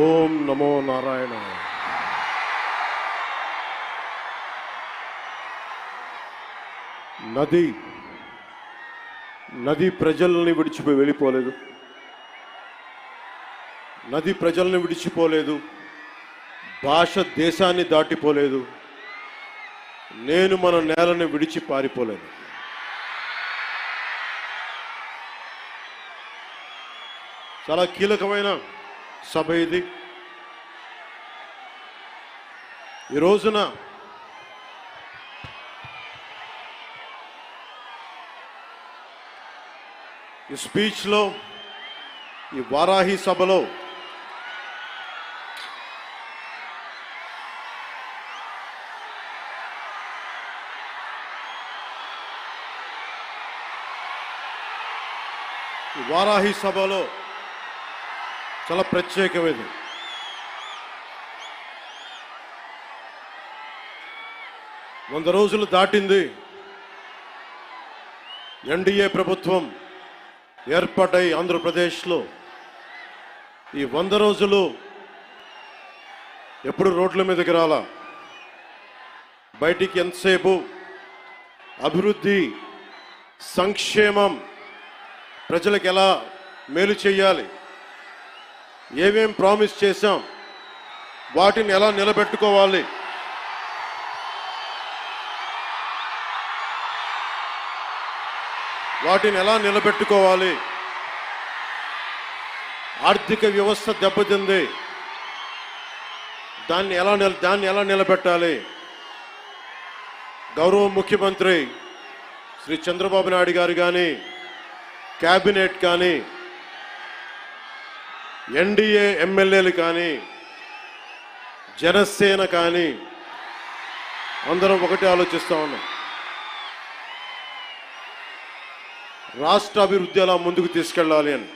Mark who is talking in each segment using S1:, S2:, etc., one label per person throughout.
S1: ఓం నమో నారాయణ. నది ప్రజల్ని విడిచిపోయి వెళ్ళిపోలేదు. నది ప్రజల్ని విడిచిపోలేదు. భాష దేశాన్ని దాటిపోలేదు. నేను మన నేలని విడిచి పారిపోలేదు. చాలా కీలకమైన సభ ఇది. ఈ రోజున ఈ స్పీచ్లో, ఈ వారాహి సభలో చాలా ప్రత్యేకమైనది. వంద రోజులు దాటింది. ఎన్డీఏ ప్రభుత్వం ఏర్పాటై ఆంధ్రప్రదేశ్లో ఈ 100 రోజులు ఎప్పుడు రోడ్ల మీదకి రాలా. బయటికి ఎంతసేపు అభివృద్ధి, సంక్షేమం, ప్రజలకు ఎలా మేలు చేయాలి, ఏమేం ప్రామిస్ చేశాం, వాటిని ఎలా నిలబెట్టుకోవాలి, ఆర్థిక వ్యవస్థ దెబ్బతింది, దాన్ని ఎలా నిలబెట్టాలి. గౌరవ ముఖ్యమంత్రి శ్రీ చంద్రబాబు నాయుడు గారు కానీ, క్యాబినెట్ కానీ, ఎన్డీఏ ఎమ్మెల్యేలు కానీ, జనసేన కానీ అందరం ఒకటే ఆలోచిస్తూ ఉన్నాం. రాష్ట్ర అభివృద్ధి ఎలా ముందుకు తీసుకెళ్ళాలి అని.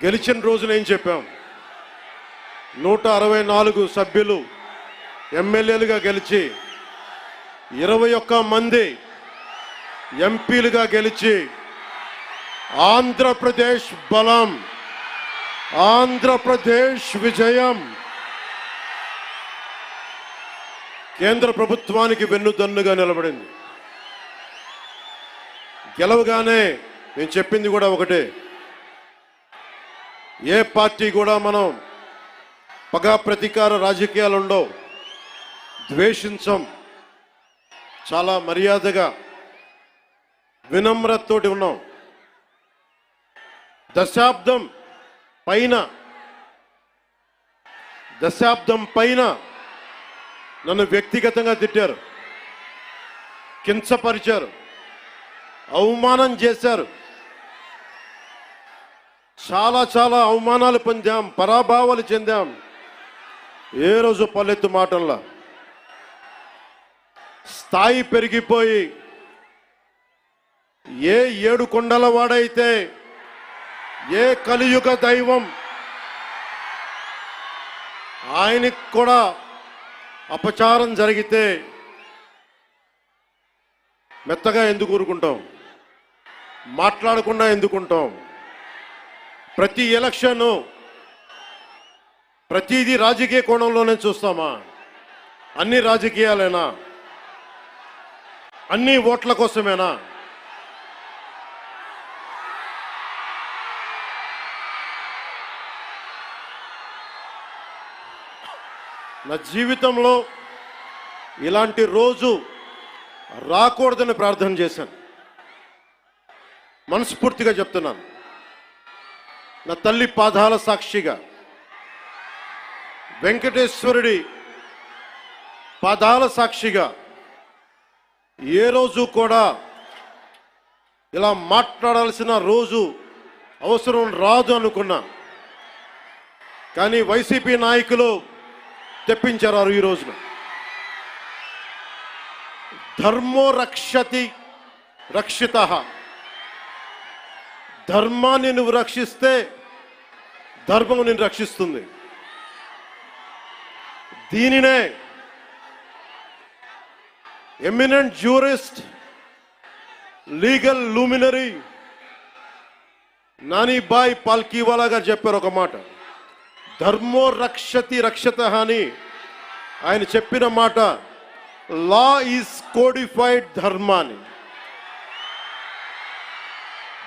S1: గెలిచిన రోజున ఏం చెప్పాం? 164 సభ్యులు ఎమ్మెల్యేలుగా గెలిచి, 21 మంది ఎంపీలుగా గెలిచి, ఆంధ్రప్రదేశ్ బలం, ఆంధ్రప్రదేశ్ విజయం, కేంద్ర ప్రభుత్వానికి వెన్నుదన్నుగా నిలబడింది. గెలవగానే నేను చెప్పింది కూడా ఒకటే, ఏ పార్టీ కూడా మనం పగా ప్రతీకార రాజకీయాలు ఉండవు, ద్వేషించం, చాలా మర్యాదగా వినమ్రతతోటి ఉన్నాం. దశాబ్దం పైన నన్ను వ్యక్తిగతంగా తిట్టారు, కించపరిచారు, అవమానం చేశారు. చాలా అవమానాలు పొందాం, పరాభావాలు చెందాం. ఏ రోజు పల్లెత్తు మాటల్లా స్థాయి పెరిగిపోయి, ఏ 7 కొండల వాడైతే, ఏ కలియుగ దైవం ఆయనకి కూడా అపచారం జరిగితే మెత్తగా ఎందుకు ఊరుకుంటాం? మాట్లాడకుండా ఎందుకుంటాం? ప్రతి ఎలక్షన్, ప్రతిదీ రాజకీయ కోణంలోనే చూస్తామా? అన్ని రాజకీయాలేనా? అన్ని ఓట్ల కోసమేనా? నా జీవితంలో ఇలాంటి రోజు రాకూడదని ప్రార్థన చేశాను. మనస్ఫూర్తిగా చెప్తున్నాను. నా తల్లి పాదాల సాక్షిగా, వెంకటేశ్వరుడి పాదాల సాక్షిగా ఏ రోజు కూడా ఇలా మాట్లాడాల్సిన రోజు, అవసరం రాదు అనుకున్నా. కానీ వైసీపీ నాయకులు తెప్పించారు ఈ రోజున. ధర్మో రక్షతి రక్షితః. ధర్మాన్ని నువ్వు రక్షిస్తే ధర్మం నిన్ను రక్షిస్తుంది. దీనినే eminent jurist, legal luminary Nanibhai Palkhivala గారు చెప్పారు ఒక మాట. ధర్మో రక్షతి రక్షతః అని ఆయన చెప్పిన మాట. లా ఈజ్ కోడిఫైడ్ ధర్మాన్ని.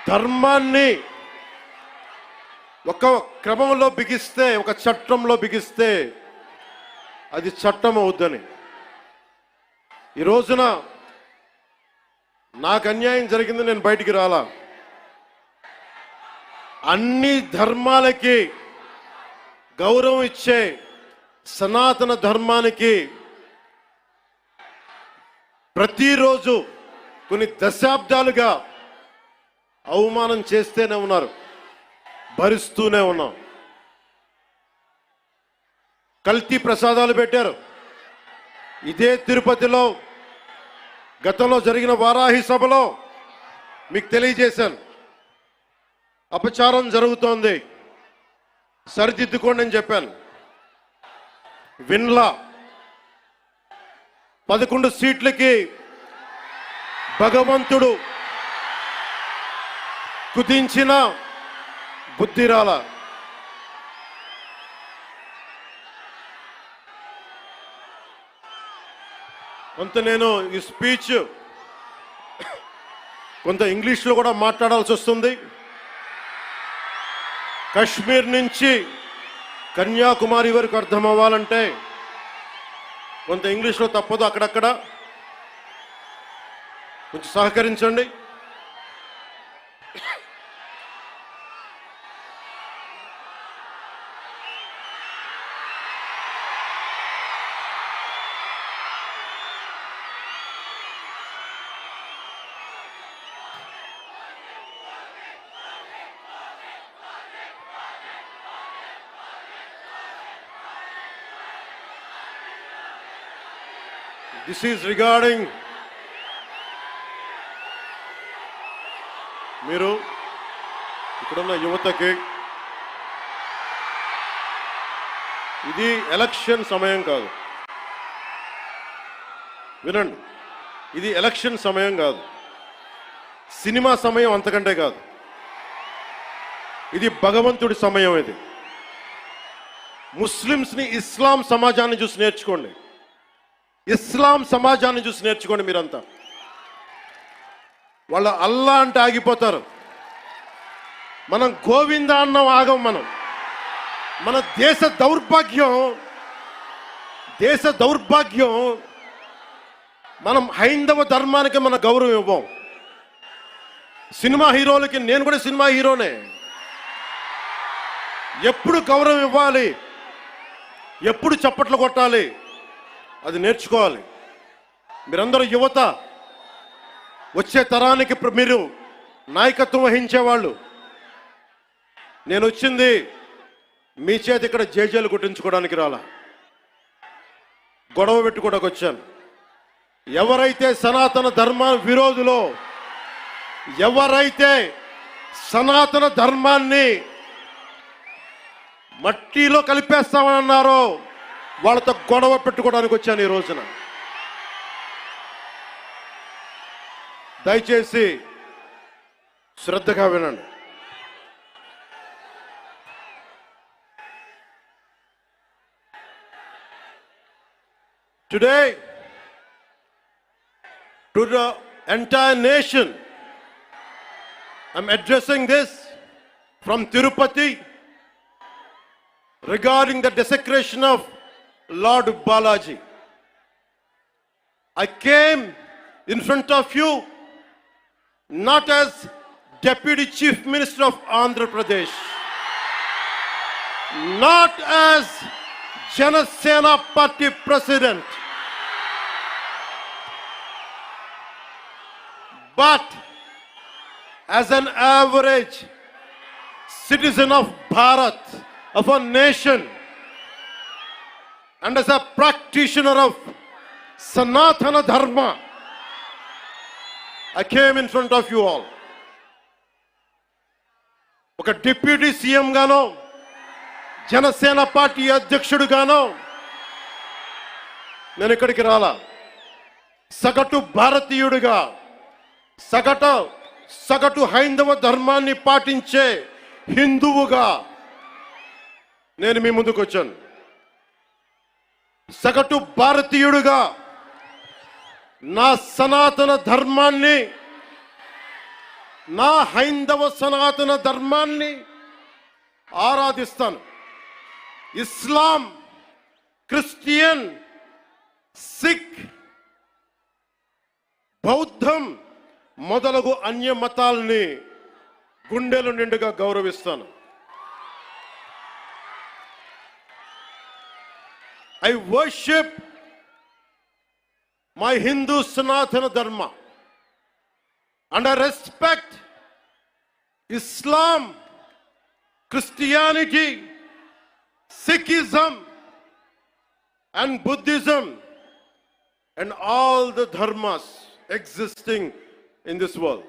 S1: ధర్మాన్ని ఒక క్రమంలో బిగిస్తే, ఒక చట్టంలో బిగిస్తే అది చట్టం అవుద్దని. ఈ రోజున నాకు అన్యాయం జరిగింది, నేను బయటికి రాలా. అన్ని ధర్మాలకి గౌరవం ఇచ్చే సనాతన ధర్మానికి ప్రతిరోజు కొన్ని దశాబ్దాలుగా అవమానం చేస్తూనే ఉన్నారు, భరిస్తూనే ఉన్నాం. కల్తీ ప్రసాదాలు పెట్టారు. ఇదే తిరుపతిలో గతంలో జరిగిన వారాహి సభలో మీకు తెలియజేశాను, అపచారం జరుగుతోంది, సరిదిద్దుకోండి అని చెప్పాను. విన్లా 11 సీట్లకి భగవంతుడు కుదించిన బుద్ధిరాల. కొంత నేను ఈ స్పీచ్ కొంత ఇంగ్లీష్లో కూడా మాట్లాడాల్సి వస్తుంది. కశ్మీర్ నుంచి కన్యాకుమారి వరకు అర్థం అవ్వాలంటే కొంత ఇంగ్లీష్లో తప్పదు, అక్కడక్కడ కొంచెం సహకరించండి. This is regarding మీరు ఇక్కడున్న యువతకి, ఇది ఎలక్షన్ సమయం కాదు. వినండి, ఇది ఎలక్షన్ సమయం కాదు, సినిమా సమయం అంతకంటే కాదు. ఇది భగవంతుడి సమయం. ఇది ముస్లిమ్స్ని, ఇస్లాం సమాజాన్ని చూసి నేర్చుకోండి. ఇస్లాం సమాజాన్ని చూసి నేర్చుకోండి. మీరంతా వాళ్ళ అల్లా అంటే ఆగిపోతారు, మనం గోవింద అన్నం ఆగం. మన దేశ దౌర్భాగ్యం మనం హైందవ ధర్మానికి మన గౌరవం ఇవ్వం. సినిమా హీరోలకి, నేను కూడా సినిమా హీరోనే, ఎప్పుడు గౌరవం ఇవ్వాలి, ఎప్పుడు చప్పట్లు కొట్టాలి, అది నేర్చుకోవాలి. మీరందరూ యువత, వచ్చే తరానికి మీరు నాయకత్వం వహించేవాళ్ళు. నేను వచ్చింది మీ చేతి ఇక్కడ జేజేలు కొట్టించుకోవడానికి రాలా, గొడవ పెట్టుకోవడానికి వచ్చాను. ఎవరైతే సనాతన ధర్మ విరోధులో, ఎవరైతే సనాతన ధర్మాన్ని మట్టిలో కలిపేస్తామని అన్నారో వాళ్ళతో గొడవ పెట్టుకోవడానికి వచ్చాను ఈ రోజున. దయచేసి శ్రద్ధగా వినండి. Today, to the entire nation, I'm addressing this from Tirupati regarding the desecration of Lord Balaji. I came in front of you not as Deputy Chief Minister of Andhra Pradesh, not as Janasena Party President, but as an average citizen of Bharat, of a nation. and as a practitioner of Sanatana Dharma, I came in front of you all. ఒక deputy CM గానో Janasena party అధ్యక్షుడుగానో నేను ఇక్కడికి రాలా. సగటు భారతీయుడిగా, సగటు హైందవ ధర్మాన్ని పాటించే హిందువుగా నేను మీ ముందుకు వచ్చాను. సగటు భారతీయుడిగా నా సనాతన ధర్మాన్ని, నా హైందవ సనాతన ధర్మాన్ని ఆరాధిస్తాను. ఇస్లాం, క్రిస్టియన్, సిక్, బౌద్ధం మొదలగు అన్య మతాల్ని గుండెలు నిండుగా గౌరవిస్తాను. I worship my Hindu Sanatana Dharma and I respect Islam, Christianity, Sikhism and Buddhism and all the dharmas existing in this world.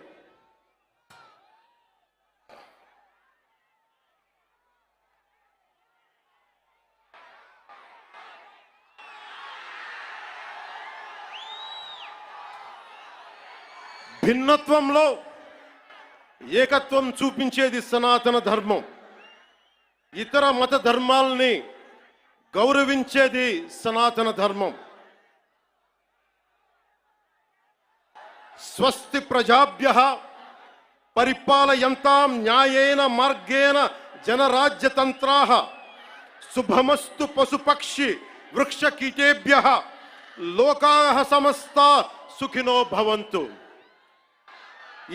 S1: భిన్నత్వంలో ఏకత్వం చూపించేది సనాతన ధర్మం. ఇతర మత ధర్మాలని గౌరవించేది సనాతన ధర్మం. స్వస్తి ప్రజాభ్యః పరిపాలయంతాం న్యాయేన మార్గేణ జనరాజ్యతంత్రాః శుభమస్తు పశుపక్షి వృక్షకీటేభ్యః లోకాః సమస్తా సుఖినో భవంతు.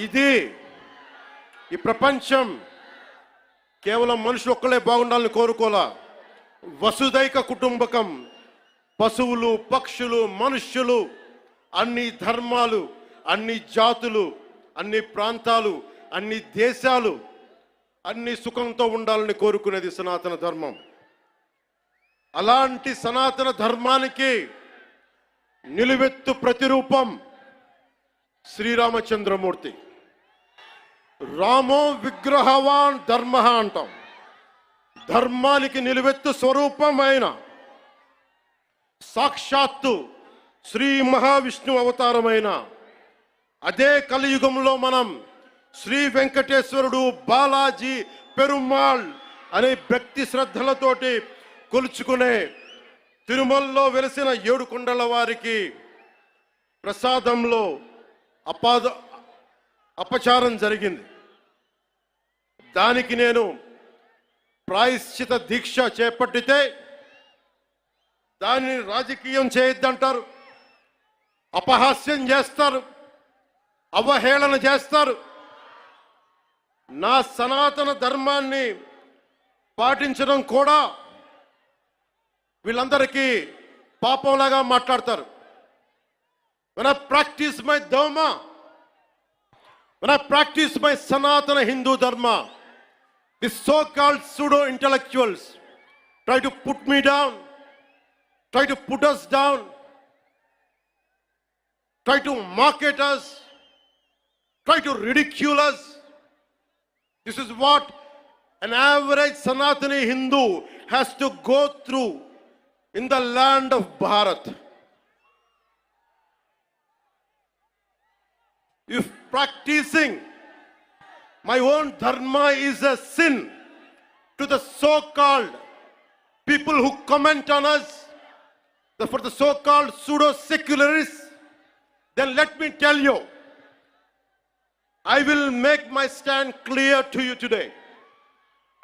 S1: ఇది ఈ ప్రపంచం కేవలం మనుషులు ఒక్కలే బాగుండాలని కోరుకోలా. వసుదైక కుటుంబకం, పశువులు, పక్షులు, మనుష్యులు, అన్ని ధర్మాలు, అన్ని జాతులు, అన్ని ప్రాంతాలు, అన్ని దేశాలు అన్ని సుఖంతో ఉండాలని కోరుకునేది సనాతన ధర్మం. అలాంటి సనాతన ధర్మానికి నిలువెత్తు ప్రతిరూపం శ్రీరామచంద్రమూర్తి. రామో విగ్రహవాన్ ధర్మ అంటాం. ధర్మానికి నిలువెత్తు స్వరూపమైన సాక్షాత్తు శ్రీ మహావిష్ణు అవతారమైన అదే కలియుగంలో మనం శ్రీ వెంకటేశ్వరుడు, బాలాజీ, పెరుమాళ్ అనే భక్తి శ్రద్ధలతోటి కొలుచుకునే తిరుమలలో వెలిసిన 7 కొండల వారికి ప్రసాదంలో అపచారం జరిగింది. దానికి నేను ప్రాయశ్చిత దీక్ష చేపట్టితే దానిని రాజకీయం చేయొద్దంటారు, అపహాస్యం చేస్తారు, అవహేళన చేస్తారు. నా సనాతన ధర్మాన్ని పాటించడం కూడా వీళ్ళందరికీ పాపంలాగా మాట్లాడతారు. When I practice my dharma, when I practice my Sanatana Hindu Dharma, the so-called pseudo-intellectuals try to put me down, try to put us down, try to mock at us, try to ridicule us. This is what an average Sanatani Hindu has to go through in the land of Bharat. If practicing my own dharma is a sin to the so-called people who comment on us, for the so-called pseudo-secularists, then let me tell you, I will make my stand clear to you today.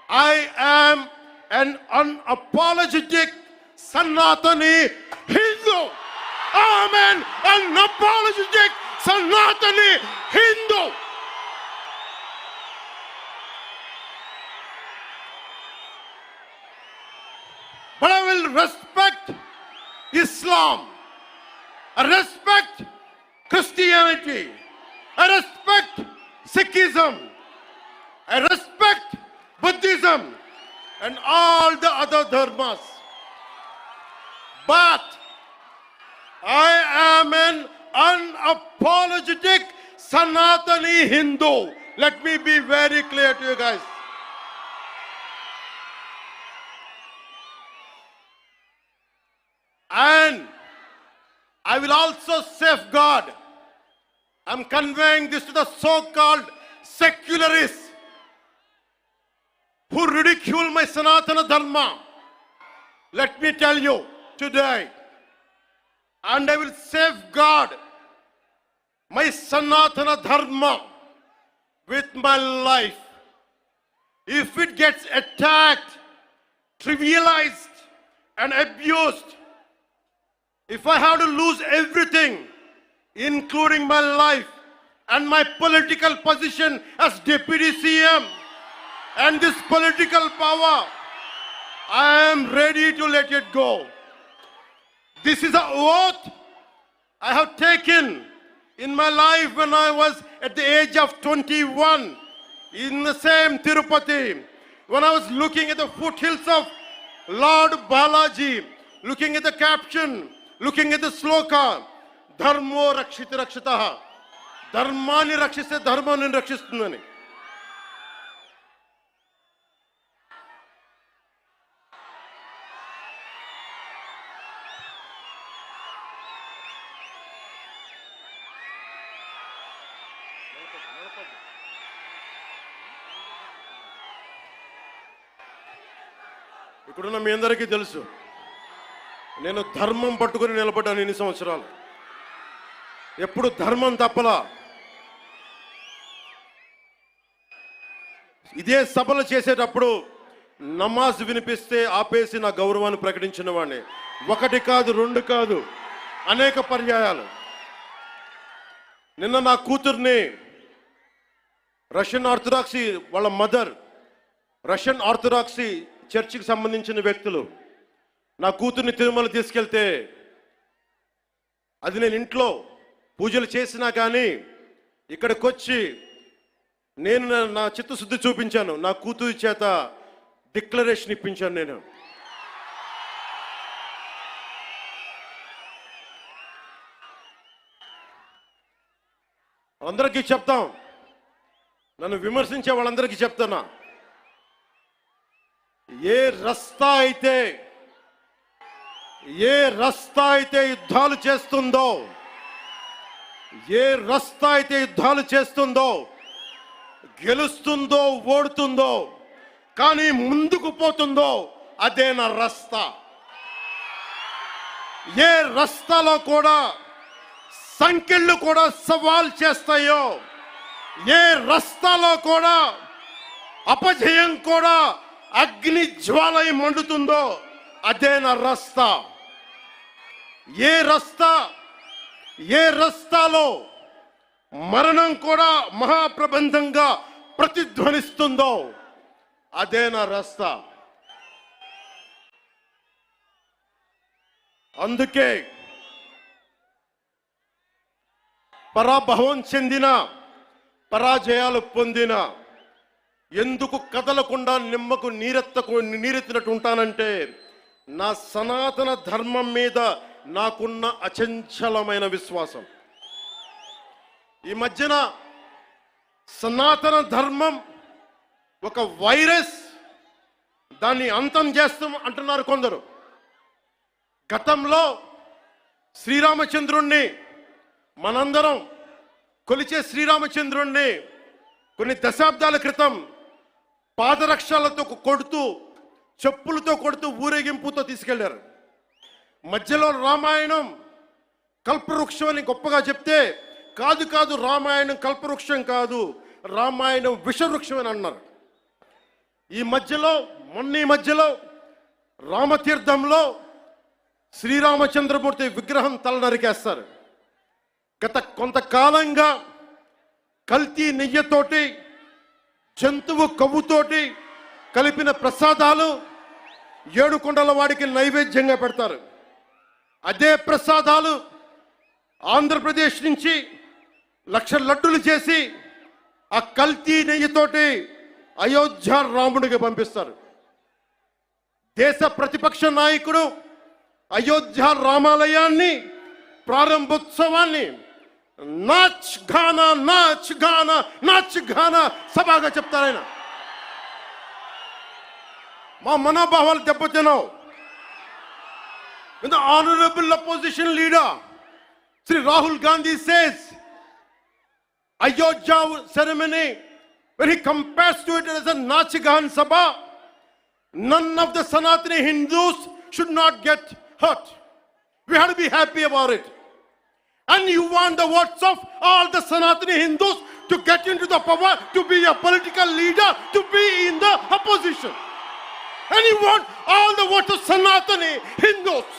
S1: I am an unapologetic Sanatani Hindu. I am an unapologetic Sanatani Hindu. But I will respect Islam. I respect Christianity. I respect Sikhism. I respect Buddhism and all the other dharmas. but I am an unapologetic Sanatani Hindu. Let me be very clear to you guys. And I will also safeguard. I'm conveying this to the so-called secularists who ridicule my Sanatana Dharma. Let me tell you today, and I will safeguard my Sanatana Dharma with my life. If it gets attacked, trivialized, and abused, if I have to lose everything, including my life and my political position as Deputy CM and this political power, I am ready to let it go. This is an oath I have taken in my life when I was at the age of 21 in the same Tirupati, when I was looking at the foothills of Lord Balaji, looking at the caption, looking at the sloka, Dharmo Rakshita Rakshitaha, Dharmani Rakshiste Dharmani Rakshistundani. ఇక్కడున్న మీ అందరికీ తెలుసు, నేను ధర్మం పట్టుకుని నిలబడ్డాను ఇన్ని సంవత్సరాలు. ఎప్పుడు ధర్మం తప్పలా. ఇదే సభలు చేసేటప్పుడు నమాజ్ వినిపిస్తే ఆపేసి నా గౌరవాన్ని ప్రకటించిన వాడిని. ఒకటి కాదు, రెండు కాదు, అనేక పర్యాయాలు. నిన్న నా కూతుర్ని రష్యన్ ఆర్థడాక్సీ వాళ్ళ మదర్, రష్యన్ ఆర్థడాక్సీ చర్చికి సంబంధించిన వ్యక్తులు నా కూతుర్ని తిరుమల తీసుకెళ్తే, అది నేను ఇంట్లో పూజలు చేసినా కానీ ఇక్కడికి వచ్చి నేను నా చిత్తశుద్ధి చూపించాను. నా కూతురి చేత డిక్లరేషన్ ఇప్పించాను. నేను అందరికీ చెప్తాం, నన్ను విమర్శించే వాళ్ళందరికీ చెప్తున్నా, ఏ రస్తా అయితే యుద్ధాలు చేస్తుందో, ఏ రస్తా అయితే యుద్ధాలు చేస్తుందో, గెలుస్తుందో ఓడుతుందో, కానీ ముందుకు పోతుందో అదే నా రస్తా. ఏ రస్తాలో కూడా సంఖ్యలు కూడా సవాల్ చేస్తాయో, ఏ రస్తాలో కూడా అపజయం కూడా అగ్ని జ్వాలై మండుతుందో అదే నా రస్తా. ఏ రస్తాలో మరణం కూడా మహాప్రబంధంగా ప్రతిధ్వనిస్తుందో అదే నా రస్తా. అందుకే పరాభవం చెందిన, పరాజయాలు పొందిన ఎందుకు కదలకుండా నిమ్మకు నీరెత్తినట్టు ఉంటానంటే, నా సనాతన ధర్మం మీద నాకున్న అచంచలమైన విశ్వాసం. ఈ మధ్యన సనాతన ధర్మం ఒక వైరస్, దాన్ని అంతం చేస్తాం అంటున్నారు కొందరు. గతంలో శ్రీరామచంద్రుణ్ణి, మనందరం కొలిచే శ్రీరామచంద్రుణ్ణి కొన్ని దశాబ్దాల క్రితం పాదరక్షలతో కొడుతూ, చెప్పులతో కొడుతూ, ఊరేగింపుతో తీసుకెళ్లారు. మధ్యలో రామాయణం కల్పవృక్షం అని గొప్పగా చెప్తే, కాదు రామాయణం కల్పవృక్షం కాదు, రామాయణం విషవృక్షం అని అన్నారు. ఈ మధ్యలో రామతీర్థంలో శ్రీరామచంద్రమూర్తి విగ్రహం తల నరికేస్తారు. గత కొంతకాలంగా కల్తీ నెయ్యితోటి, జంతువు కొవ్వుతోటి కలిపిన ప్రసాదాలు ఏడుకొండల వాడికి నైవేద్యంగా పెడతారు. అదే ప్రసాదాలు ఆంధ్రప్రదేశ్ నుంచి 1,00,000 లడ్డులు చేసి ఆ కల్తీ నెయ్యితోటి అయోధ్య రాముడికి పంపిస్తారు. దేశ ప్రతిపక్ష నాయకుడు అయోధ్య రామాలయాన్ని ప్రారంభోత్సవాన్ని నాచ్ గానా నాచ్ గానా నాచ్ గానా సభగా చెప్తారు ఆయన. మా మనోభావాలు దెబ్బతిన్నావు. The honorable opposition leader Sri Rahul Gandhi says Ayodhya ceremony, when he compares to it as a Nachigan Sabha, none of the Sanatani Hindus should not get hurt. We have to be happy about it. And you want the votes of all the Sanatani Hindus to get into the power, to be a political leader, to be in the opposition. And you want all the votes of Sanatani Hindus.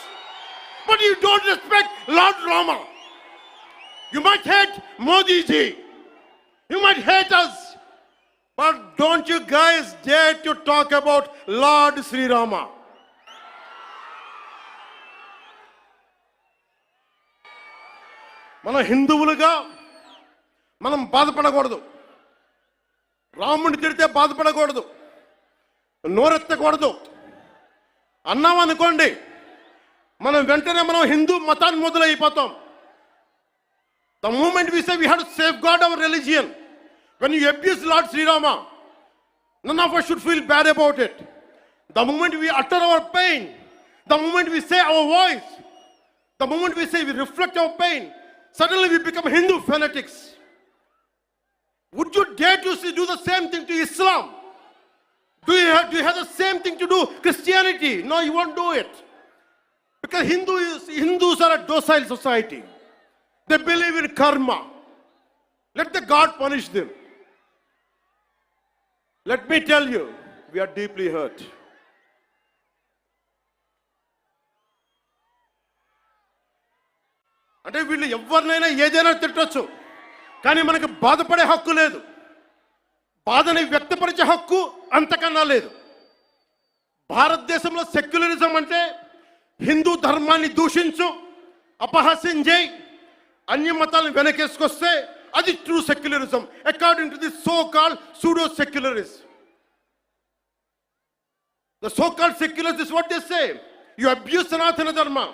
S1: But you don't respect Lord Rama. You might hate Modi ji. You might hate us. But don't you guys dare to talk about Lord Sri Rama. మన హిందువులుగా మనం బాధపడకూడదు. రాముడిని తిడితే బాధపడకూడదు, నోరెత్తకూడదు. అన్నాం అనుకోండి, మనం వెంటనే మనం హిందూ మతాన్ని మొదలైపోతాం. The moment we say we have to safeguard our religion, when you abuse Lord Sri Rama, none of us should feel bad about it. The moment we utter our pain, the moment we say our voice, the moment we say we reflect our pain, suddenly we become Hindu fanatics. Would you dare to do the same thing to Islam? Do you have the same thing to do Christianity? No, you won't do it. Because Hindus are a docile society. They believe in karma. Let the God punish them. Let me tell you, we are deeply hurt. అంటే వీళ్ళు ఎవరినైనా ఏదైనా తిట్టొచ్చు, కానీ మనకు బాధపడే హక్కు లేదు. బాధని వ్యక్తపరిచే హక్కు అంతకన్నా లేదు. భారతదేశంలో సెక్యులరిజం అంటే హిందూ ధర్మాన్ని దూషించు, అపహాస్యం చేయి, అన్య మతాలను వెనకేసుకొస్తే అది true secularism according to the so called pseudo secularist. The so called secularists is what they say. You abuse Sanatana Dharma.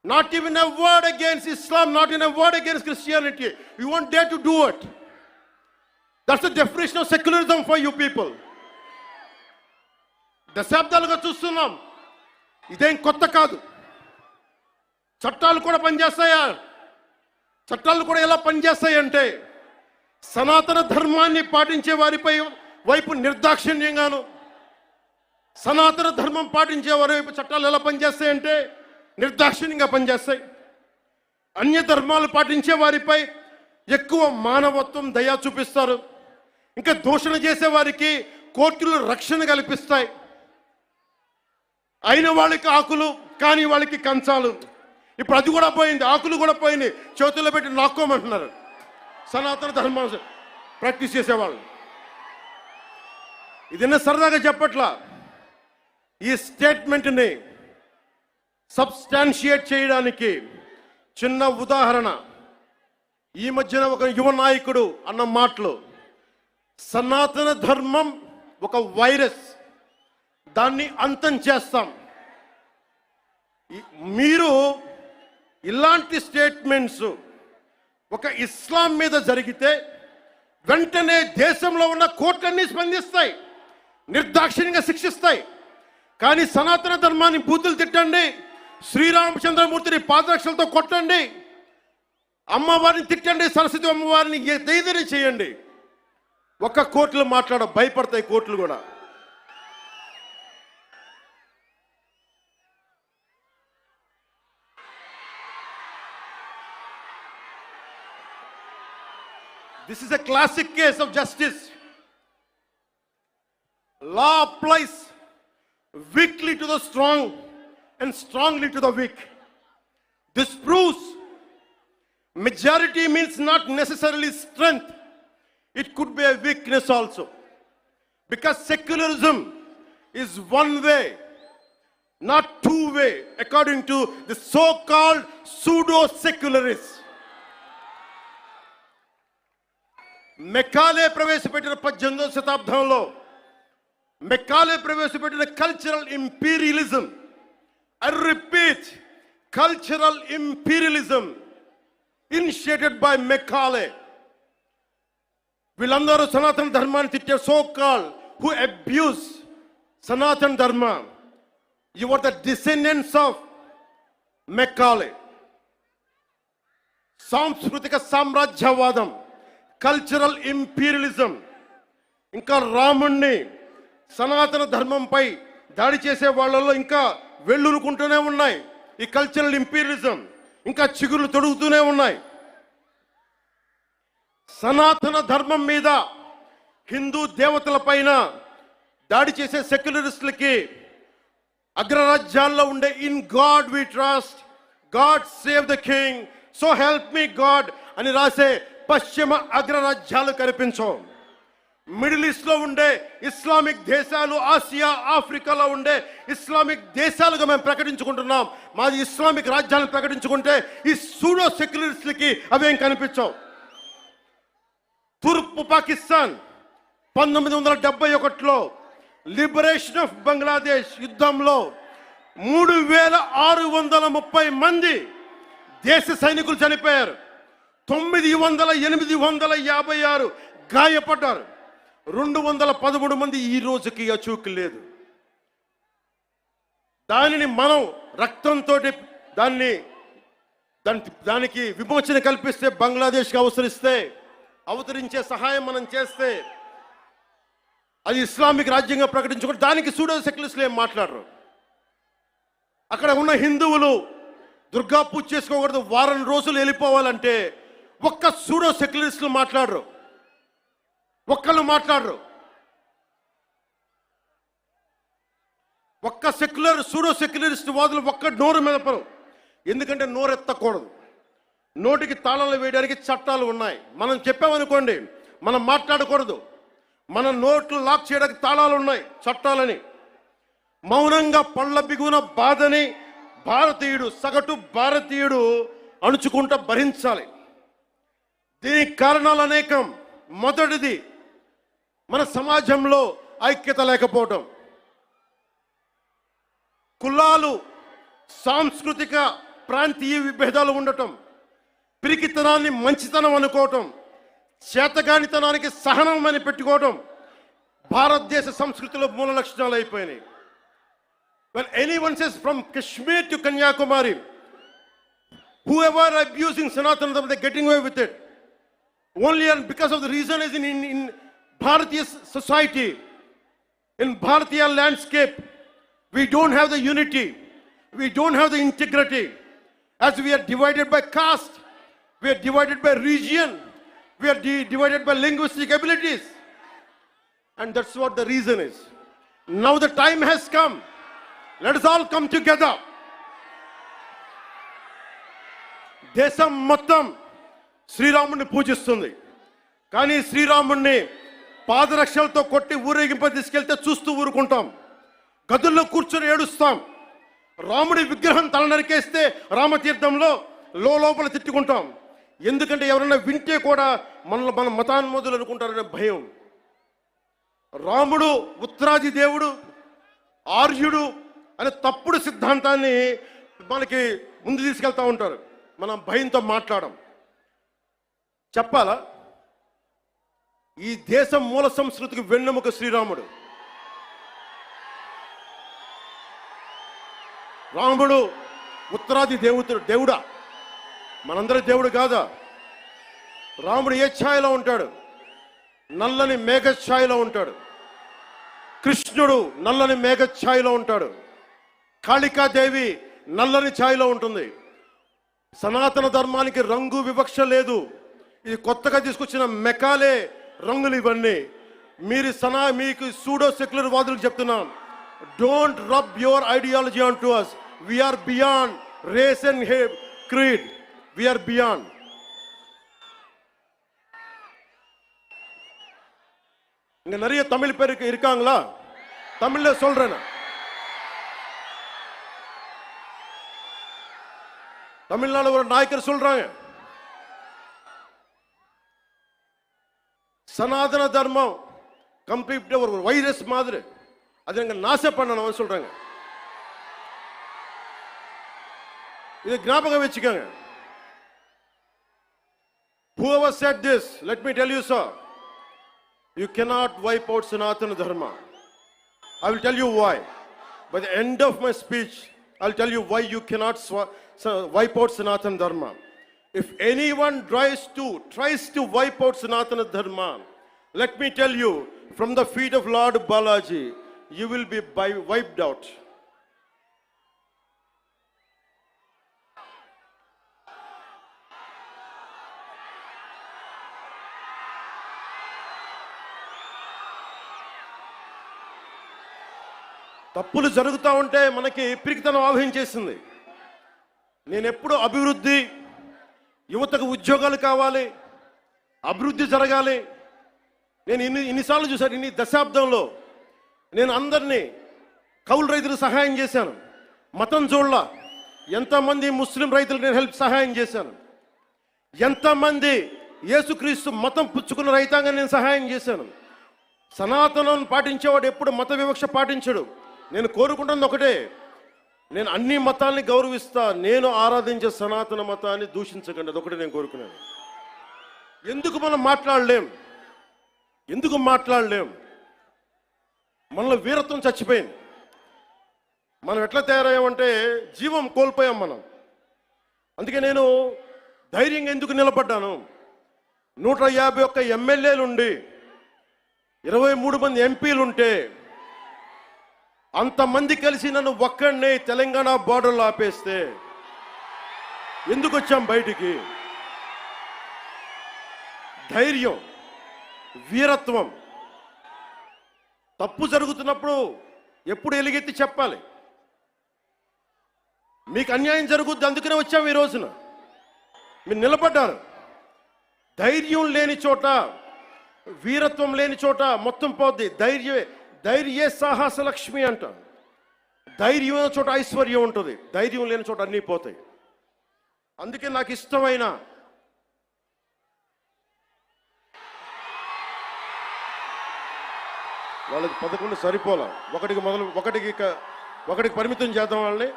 S1: Not even a word against Islam, not even a word against Christianity. You won't dare to do it. That's the definition of secularism for you people. దశాబ్దాలుగా చూస్తున్నాం, ఇదేం కొత్త కాదు. చట్టాలు కూడా పనిచేస్తాయా? చట్టాలు కూడా ఎలా పనిచేస్తాయంటే సనాతన ధర్మాన్ని పాటించే వారిపై వైపు నిర్దాక్షిణ్యంగాను, సనాతన ధర్మం పాటించే వారి వైపు చట్టాలు ఎలా పనిచేస్తాయంటే నిర్దాక్షిణ్యంగా పనిచేస్తాయి. అన్య ధర్మాలు పాటించే వారిపై ఎక్కువ మానవత్వం, దయ చూపిస్తారు. ఇంకా దూషణ చేసే వారికి కోర్టులు రక్షణ కల్పిస్తాయి. అయిన వాళ్ళకి ఆకులు, కాని వాళ్ళకి కంచాలు. ఇప్పుడు అది కూడా పోయింది, ఆకులు కూడా పోయింది, చేతుల్లో పెట్టి నాక్కోమంటున్నారు సనాతన ధర్మం ప్రాక్టీస్ చేసేవాళ్ళు. ఇదన్నా సరదాగా చెప్పట్లా. ఈ స్టేట్మెంట్ని సబ్స్టాన్షియేట్ చేయడానికి చిన్న ఉదాహరణ. ఈ మధ్యన ఒక యువ నాయకుడు అన్న మాటలు, సనాతన ధర్మం ఒక వైరస్, దాన్ని అంతం చేస్తాం. మీరు ఇలాంటి స్టేట్మెంట్స్ ఒక ఇస్లాం మీద జరిగితే వెంటనే దేశంలో ఉన్న కోర్టులన్నీ స్పందిస్తాయి, నిర్దాక్షిణ్యంగా శిక్షిస్తాయి. కానీ సనాతన ధర్మాన్ని బూతులు తిట్టండి, శ్రీరామచంద్రమూర్తిని పాదరక్షలతో కొట్టండి, అమ్మవారిని తిట్టండి, సరస్వతి అమ్మవారిని ఏదైనా చేయండి, ఒక్క కోర్టులు భయపడతాయి కోర్టులు కూడా. This is a classic case of justice. Law applies weakly to the strong and strongly to the weak. This proves majority means not necessarily strength. It could be a weakness also. Because secularism is one way, not two way, according to the so-called pseudo-secularists. Macaulay ప్రవేశపెట్టిన 18వ శతాబ్దంలో Macaulay ప్రవేశపెట్టిన cultural imperialism I repeat, cultural imperialism initiated by Macaulay. వీళ్ళందరూ సనాతన ధర్మాన్ని తిట్టే so call who abuse Sanatan Dharma. You are the descendants of Macaulay. సాంస్కృతిక సామ్రాజ్యవాదం, cultural imperialism, ఇంకా రాముణ్ణి సనాతన ధర్మంపై దాడి చేసే వాళ్ళలో ఇంకా వెల్లురుకుంటూనే ఉన్నాయి. ఈ కల్చరల్ ఇంపీరియలిజం ఇంకా చిగురులు తొడుగుతూనే ఉన్నాయి. సనాతన ధర్మం మీద, హిందూ దేవతల పైన దాడి చేసే సెక్యులరిస్టులకి అగ్రరాజ్యాల్లో ఉండే in God we trust, God save the king, so help me God అని రాసే పశ్చిమ అగ్రరాజ్యాలు కనిపించవు. మిడిల్ ఈస్ట్ లో ఉండే ఇస్లామిక్ దేశాలు, ఆసియా, ఆఫ్రికాలో ఉండే ఇస్లామిక్ దేశాలుగా మేము ప్రకటించుకుంటున్నాం. మాది ఇస్లామిక్ రాజ్యాలను ప్రకటించుకుంటే ఈ సూడో సెక్యులరిస్టులకి అవేం కనిపించవు. తూర్పు పాకిస్తాన్ 1971లో లిబరేషన్ ఆఫ్ బంగ్లాదేశ్ యుద్ధంలో 3630 మంది దేశ సైనికులు చనిపోయారు. 856 గాయపడ్డారు. 213 మంది ఈ రోజుకి అచూకు లేదు. దానిని మనం రక్తంతో దానికి విమోచన కల్పిస్తే, బంగ్లాదేశ్కి అవతరించే సహాయం మనం చేస్తే అది ఇస్లామిక్ రాజ్యంగా ప్రకటించుకుంటే దానికి సూడో సెక్యులరిస్టులు ఏం మాట్లాడరు. అక్కడ ఉన్న హిందువులు దుర్గా పూజ చేసుకోకూడదు, వారం రోజులు వెళ్ళిపోవాలంటే ఒక్క సూడో సెక్యులరిస్టులు మాట్లాడరు. ఒక్కళ్ళు మాట్లాడరు. ఒక్క సూడో సెక్యులరిస్ట్ వాదులు ఒక్క నోరు మెదపరు. ఎందుకంటే నోరెత్తకూడదు. నోటికి తాళాలు వేయడానికి చట్టాలు ఉన్నాయి. మనం చెప్పామనుకోండి, మనం మాట్లాడకూడదు. మన నోట్లు లాక్ చేయడానికి తాళాలు ఉన్నాయి, చట్టాలని. మౌనంగా పళ్ళ బిగున బాధని సగటు భారతీయుడు అణుచుకుంటూ భరించాలి. దీనికి కారణాలు అనేకం. మొదటిది, మన సమాజంలో ఐక్యత లేకపోవటం. కులాలు, సాంస్కృతిక ప్రాంతీయ విభేదాలు ఉండటం, పిరికితనాన్ని మంచితనం అనుకోవటం, చేతగానితనానికి సహనం అని పెట్టుకోవటం భారతదేశ సంస్కృతిలో మూల లక్షణాలు అయిపోయినాయి. When anyone says from Kashmir to Kanyakumari, whoever are abusing Sanatana Dharma, they're getting away with it. Only and because of the reason is in Bharatiya society, in Bharatiya landscape, we don't have the unity, we don't have the integrity. As we are divided by caste, we are divided by region, we are divided by linguistic abilities. And that's what the reason is. Now the time has come. Let us all come together. దేశం మొత్తం శ్రీరాముడిని పూజిస్తుంది. కానీ శ్రీరాముడిని పాదరక్షలతో కొట్టి ఊరేగింప తీసుకెళ్తే చూస్తూ ఊరుకుంటాం. గదుల్లో కూర్చొని ఏడుస్తాం. రాముడి విగ్రహం తల నరికేస్తే రామతీర్థంలో లోపల తిట్టుకుంటాం. ఎందుకంటే ఎవరైనా వింటే కూడా మన మతాన్మోదులు అనుకుంటారనే భయం. రాముడు ఉత్తరాది దేవుడు, ఆర్యుడు అనే తప్పుడు సిద్ధాంతాన్ని మనకి ముందు తీసుకెళ్తా ఉంటారు. మనం భయంతో మాట్లాడం. చెప్పాలా, ఈ దేశం మూల సంస్కృతికి వెన్నెముక శ్రీరాముడు. రాముడు ఉత్తరాది దేవుడా? మనందరి దేవుడు కాదా? రాముడు ఏ ఛాయలో ఉంటాడు? నల్లని మేఘ ఛాయలో ఉంటాడు. కృష్ణుడు నల్లని మేఘ ఛాయలో ఉంటాడు. కాళికాదేవి నల్లని ఛాయలో ఉంటుంది. సనాతన ధర్మానికి రంగు వివక్ష లేదు. ఇది కొత్తగా తీసుకొచ్చిన మెకాలే రంగులు ఇవన్నీ. మీకు సూడో సెక్యులర్ వాదులకు చెప్తున్నాం, don't rub your ideology on to us. We are beyond race and creed. We are beyond. இங்க நிறைய தமிழ் பேர் இருக்காங்களா? தமிழ்ல சொல்றேன். தமிழ்நாடு ஒரு நாயக்கர் சொல்றாங்க, சனாதன தர்மம் கம்ப்ளீட் ஒரு வைரஸ் மாதிரி, அதை நாச பண்ணணும் சொல்றாங்க. ఇది జ్ఞాపకం వెచ్చుకోండి. Whoever said this, let me tell you, sir, you cannot wipe out Sanatana Dharma. I will tell you why. By the end of my speech, I'll tell you why you cannot wipe out Sanatana Dharma. If anyone tries to wipe out Sanatana Dharma, let me tell you, from the feet of Lord Balaji, you will be wiped out. తప్పులు జరుగుతూ ఉంటే మనకి పిరికితనం ఆవహించేసింది. నేను ఎప్పుడు అభివృద్ధి, యువతకు ఉద్యోగాలు కావాలి, అభివృద్ధి జరగాలి. నేను ఇన్నిసార్లు చూశాను. ఇన్ని దశాబ్దంలో నేను అందరినీ కౌలు రైతులకు సహాయం చేశాను. మతం చూడలా. ఎంతమంది ముస్లిం రైతులకు నేను సహాయం చేశాను. ఎంతమంది యేసుక్రీస్తు మతం పుచ్చుకున్న రైతాంగం నేను సహాయం చేశాను. సనాతనం పాటించేవాడు ఎప్పుడు మత వివక్ష పాటించడు. నేను కోరుకుంటున్నది ఒకటే, నేను అన్ని మతాల్ని గౌరవిస్తా, నేను ఆరాధించే సనాతన మతాన్ని దూషించకండి. అదొకటి నేను కోరుకున్నాను. ఎందుకు మనం మాట్లాడలేం? మనలో వీరత్వం చచ్చిపోయింది. మనం ఎట్లా తయారయ్యామంటే జీవం కోల్పోయాం మనం. అందుకే నేను ధైర్యంగా ఎందుకు నిలబడ్డాను? 151 ఎమ్మెల్యేలుండి 23 మంది ఎంపీలుంటే అంతమంది కలిసి నన్ను ఒక్కడినే తెలంగాణ బార్డర్లో ఆపేస్తే ఎందుకు వచ్చాం బయటికి? ధైర్యం, వీరత్వం. తప్పు జరుగుతున్నప్పుడు ఎప్పుడు ఎలుగెత్తి చెప్పాలి. మీకు అన్యాయం జరుగుద్ది, అందుకనే వచ్చాం ఈ రోజున. మీరు నిలబడ్డారు. ధైర్యం లేని చోట, వీరత్వం లేని చోట మొత్తం పోద్ది. ధైర్యే సాహస లక్ష్మి అంట. ధైర్యం ఉన్న చోట ఐశ్వర్యం ఉంటుంది, ధైర్యం లేని చోట అన్నీ పోతాయి. అందుకే నాకు ఇష్టమైన వాళ్ళకి 11 సరిపోలా, ఒకటికి పరిమితం చేద్దాం వాళ్ళని.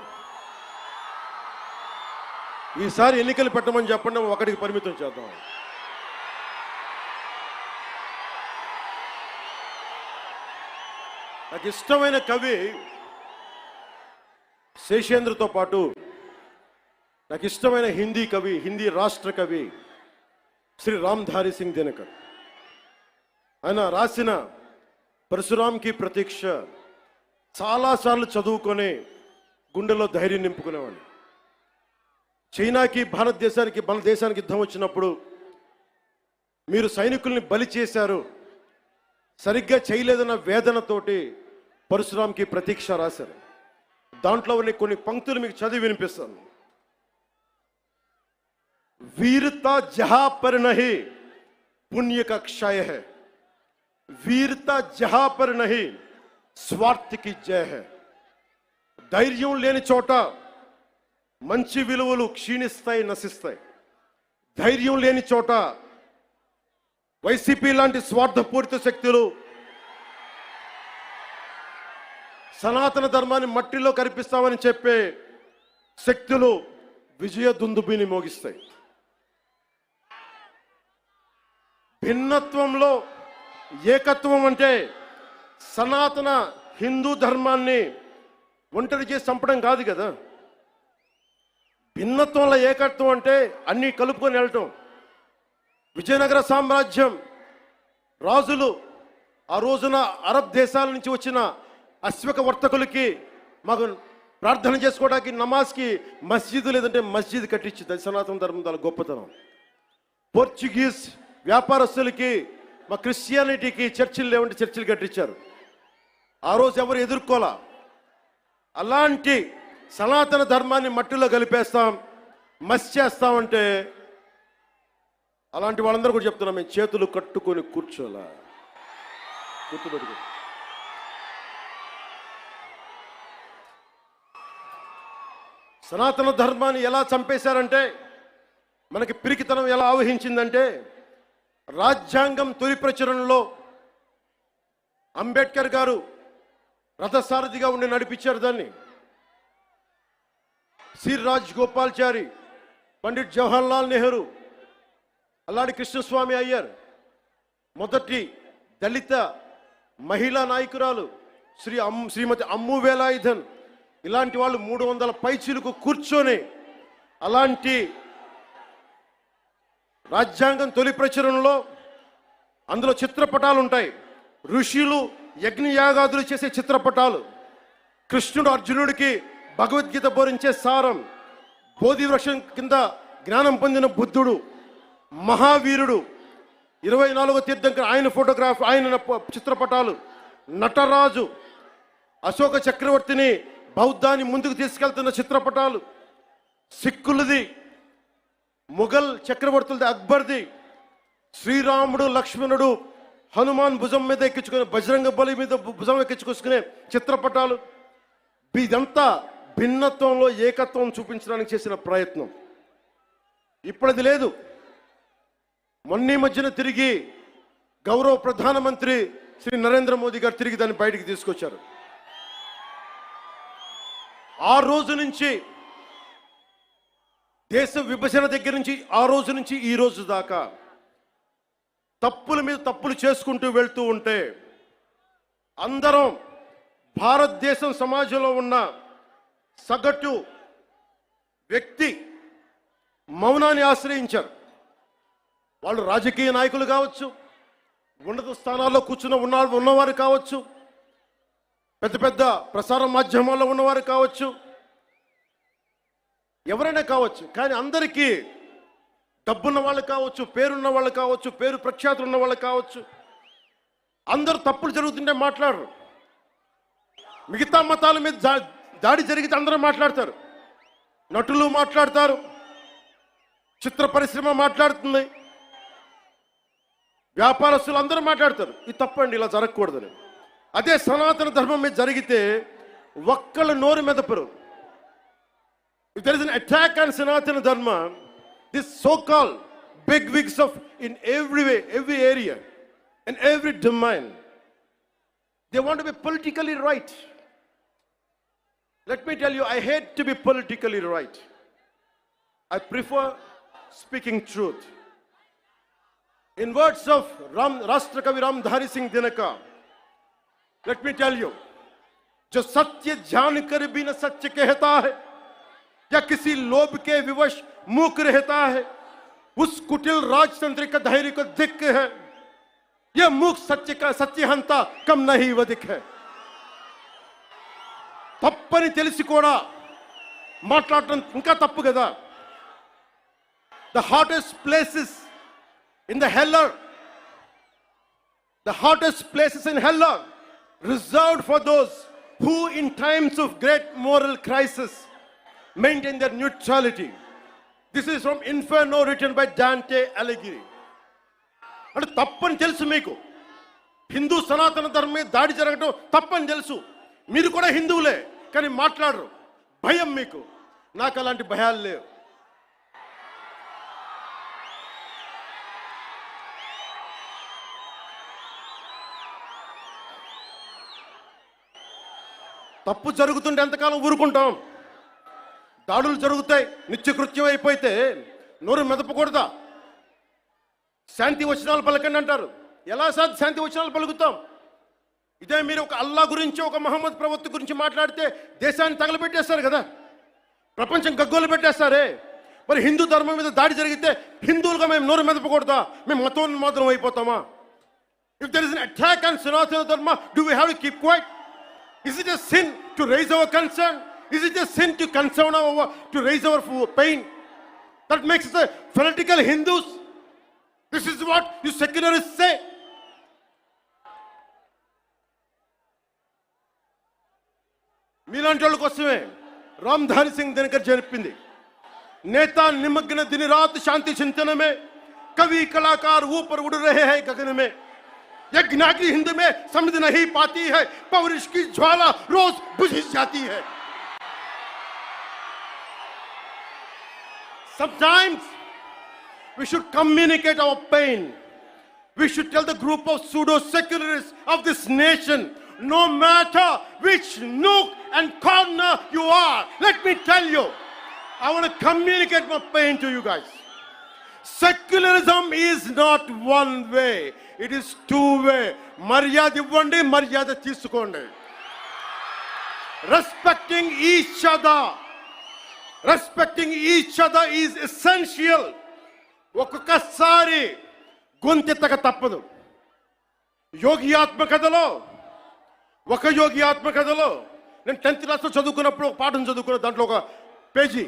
S1: ఈసారి ఎన్నికలు పెట్టమని చెప్పండి, ఒకటికి పరిమితం చేద్దాం. నాకు ఇష్టమైన కవి శేషేంద్రతో పాటు నాకు ఇష్టమైన హిందీ కవి, హిందీ రాష్ట్ర కవి శ్రీ రామ్ధారి సింగ్ దినకర్. ఆయన రాసిన పరశురాంకి ప్రతీక్ష చాలాసార్లు చదువుకొని గుండెలో ధైర్యం నింపుకునేవాడిని. చైనాకి మన దేశానికి యుద్ధం వచ్చినప్పుడు మీరు సైనికుల్ని బలి చేశారు, సరిగ్గా చేయలేదన్న వేదనతోటి పరశురాంకి ప్రతీక్ష రాశారు. దాంట్లో కొన్ని పంక్తులు మీకు చదివి వినిపిస్తాను. वीरता जहां पर नहीं पुण्य का क्षय है, वीरता जहां पर नहीं स्वार्थ की जय है. ధైర్యం లేని చోట మంచి విలువలు క్షీణిస్తాయి, నశిస్తాయి. ధైర్యం లేని చోట వైసీపీ లాంటి స్వార్థపూరిత శక్తులు సనాతన ధర్మాన్ని మట్టిలో కరిపిస్తామని చెప్పే శక్తులు విజయ దుందుబిని మోగిస్తాయి. భిన్నత్వంలో ఏకత్వం అంటే సనాతన హిందూ ధర్మాన్ని ఒంటరి చేసి చంపడం కాదు కదా. భిన్నత్వంలో ఏకత్వం అంటే అన్నీ కలుపుకొని వెళ్ళటం. విజయనగర సామ్రాజ్యం రాజులు ఆ రోజున అరబ్ దేశాల నుంచి వచ్చిన అశ్వక వర్తకులకి మాకు ప్రార్థన చేసుకోవడానికి నమాజ్కి మస్జిద్ లేదంటే మస్జిద్ కట్టించింది. అది సనాతన ధర్మం చాలా గొప్పతనం. పోర్చుగీస్ వ్యాపారస్తులకి మా క్రిస్టియానిటీకి చర్చిలు లేవంటే చర్చిలు కట్టించారు. ఆ రోజు ఎవరు ఎదుర్కోలా. అలాంటి సనాతన ధర్మాన్ని మట్టిలో కలిపేస్తాం, మస్ చేస్తామంటే అలాంటి వాళ్ళందరూ కూడా చెప్తున్నాం, మేము చేతులు కట్టుకొని కూర్చోలా. గుర్తుపెట్టుకో. సనాతన ధర్మాన్ని ఎలా చంపేశారంటే, మనకి పిరికితనం ఎలా ఆవహించిందంటే, రాజ్యాంగం తొలి ప్రచురణలో అంబేద్కర్ గారు రథసారథిగా ఉండి నడిపించారు దాన్ని. సి రాజగోపాల్చారి, పండిట్ జవహర్లాల్ నెహ్రూ, అల్లాడి కృష్ణస్వామి అయ్యర్, మొదటి దళిత మహిళా నాయకురాలు శ్రీమతి అమ్ము వేలాయుధన్, ఇలాంటి వాళ్ళు 300 పైచీలకు కూర్చొని అలాంటి రాజ్యాంగం తొలి ప్రచురణలో అందులో చిత్రపటాలు ఉంటాయి. ఋషులు యజ్ఞయాగాదులు చేసే చిత్రపటాలు, కృష్ణుడు అర్జునుడికి భగవద్గీత బోధించే సారం, బోధి వృక్షం కింద జ్ఞానం పొందిన బుద్ధుడు, మహావీరుడు, 24వ తీర్థంకర్ ఆయన ఫోటోగ్రాఫ్, ఆయన చిత్రపటాలు, నటరాజు, అశోక చక్రవర్తిని బౌద్ధాన్ని ముందుకు తీసుకెళ్తున్న చిత్రపటాలు, సిక్కులది, మొఘల్ చక్రవర్తులది, అక్బర్ది, శ్రీరాముడు లక్ష్మణుడు హనుమాన్ భుజం మీద ఎక్కించుకునే, బజరంగ బలి మీద భుజం ఎక్కించుకొసుకునే చిత్రపటాలు. ఇదంతా భిన్నత్వంలో ఏకత్వం చూపించడానికి చేసిన ప్రయత్నం. ఇప్పుడది లేదు. మొన్న మధ్యన తిరిగి గౌరవ ప్రధానమంత్రి శ్రీ నరేంద్ర మోదీ గారు తిరిగి దాన్ని బయటికి తీసుకొచ్చారు. ఆ రోజు నుంచి, దేశ విభజన దగ్గర నుంచి ఆ రోజు నుంచి ఈ రోజు దాకా తప్పుల మీద తప్పులు చేసుకుంటూ వెళ్తూ ఉంటే అందరం భారతదేశం సమాజంలో ఉన్న సగటు వ్యక్తి మౌనాన్ని ఆశ్రయించారు. వాళ్ళు రాజకీయ నాయకులు కావచ్చు, ఉన్నత స్థానాల్లో కూర్చున్న ఉన్నవారు కావచ్చు, పెద్ద పెద్ద ప్రసార మాధ్యమాల్లో ఉన్నవారు కావచ్చు, ఎవరైనా కావచ్చు. కానీ అందరికీ డబ్బున్న వాళ్ళు కావచ్చు, పేరున్న వాళ్ళు కావచ్చు, పేరు ప్రఖ్యాతులు ఉన్న వాళ్ళు కావచ్చు, అందరూ తప్పులు జరుగుతుంటే మాట్లాడరు. మిగతా మతాల మీద దాడి జరిగితే అందరూ మాట్లాడతారు. నటులు మాట్లాడతారు, చిత్ర పరిశ్రమ మాట్లాడుతుంది, వ్యాపారస్తులు అందరూ మాట్లాడతారు. ఇది తప్పండి, ఇలా జరగకూడదని. అదే సనాతన ధర్మం మీద జరిగితే ఒక్కళ్ళ నోరు మెదపరు. If there is an attack on Sanatana Dharma, this so-called big wigs of in every way, every area, and every domain, they want to be politically right. Let me tell you, I hate to be politically right. I prefer speaking truth. In words of Rashtrakavi Ramdhari Singh Dinaka, let me tell you, जो सत्य जान कर भी न सत्य कहता है या किसी लोभ के विवश मूक रहता है, उस कुटिल राजतंत्र का धैर्य को दिक्क है. यह मूक सत्य का सत्यहंता कम नहीं वधिक है. తప్పని తెలిసి కూడా మాట్లాడటం ఇంకా తప్పు కదా. The hottest places in the hell are reserved for those who in times of great moral crisis maintain their neutrality. This is from Inferno written by Dante Alighieri. అంటే తప్పని తెలుసు మీకు, హిందూ సనాతన ధర్మం మీద దాడి జరగడం తప్పని తెలుసు, మీరు కూడా హిందువులే, కానీ మాట్లాడరు. భయం మీకు. నాకు అలాంటి భయాలు లేవు. తప్పు జరుగుతుంటే ఎంతకాలం ఊరుకుంటాం? దాడులు జరుగుతాయి, నిత్యకృత్యం అయిపోతే నోరు మెదపకూడదా? శాంతి వచనాలు పలకండి అంటారు. ఎలా శాంతి వచనాలు పలుకుతాం? ఇదే మీరు ఒక అల్లా గురించి, ఒక మహమ్మద్ ప్రవక్త గురించి మాట్లాడితే దేశాన్ని తగలబెట్టేస్తారు కదా, ప్రపంచం గగ్గోలు పెట్టేస్తారే. మరి హిందూ ధర్మం మీద దాడి జరిగితే హిందువులుగా మేము నోరు మెదపకూడదా? మేము మతోన్మాదం అయిపోతామా? If there is an attack on Sanatana Dharma, do we have to keep quiet? Is it a sin to raise our concern? Is it a sin to to raise our pain? That makes us fanatical Hindus. This is what you secularists say. మీలాంటి వాళ్ళ కోసమే రామ్ధారి సింగ్ దినకర్ చెప్పింది, నేతా నిమగ్న दिन रात शांति चिंतन में, कवि कलाकार ऊपर उड़ रहे हैं गगन में. यज्ञाग्नि हिंद में समझ नहीं पाती है, पौरुष की ज्वाला रोज बुझ जाती है. Sometimes we should communicate our pain. We should tell the group of pseudo-secularists of this nation, no matter which nook and corner you are, let me tell you, I want to communicate my pain to you guys. Secularism is not one way, it is two way. Maryada ivvandi, maryada teesukondi. Respecting each other is essential. ఒక్కొక్కసారి గొంతెత్తక తప్పదు. యోగి ఆత్మకథలో నేను 10th క్లాస్లో చదువుకున్నప్పుడు ఒక పాఠం చదువుకున్న దాంట్లో ఒక పేజీ,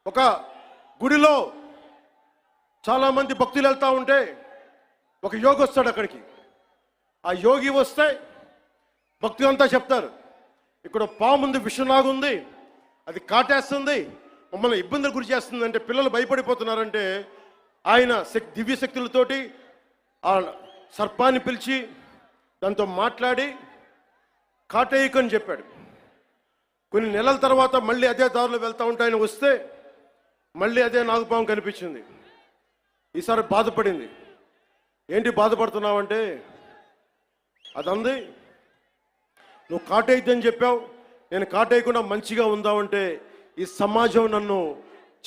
S1: ఒక గుడిలో చాలామంది భక్తులు వెళ్తూ ఉంటే ఒక యోగి వస్తాడు అక్కడికి. ఆ యోగి వస్తే భక్తులంతా చెప్తారు, ఇక్కడ పాముంది, విషనాగుంది, అది కాటేస్తుంది, మమ్మల్ని ఇబ్బందులు గురి చేస్తుంది అంటే పిల్లలు భయపడిపోతున్నారంటే ఆయన దివ్య శక్తులతోటి ఆ సర్పాన్ని పిలిచి దాంతో మాట్లాడి కాటేయకని చెప్పాడు. కొన్ని నెలల తర్వాత మళ్ళీ అదే దారిలో వెళ్తూ ఉంటే ఆయన వస్తే మళ్ళీ అదే నాగుపాము కనిపించింది. ఈసారి బాధపడింది. ఏంటి బాధపడుతున్నావంటే, అదంది నువ్వు కాటేయద్దని చెప్పావు, నేను కాటేయకుండా మంచిగా ఉందామంటే ఈ సమాజం నన్ను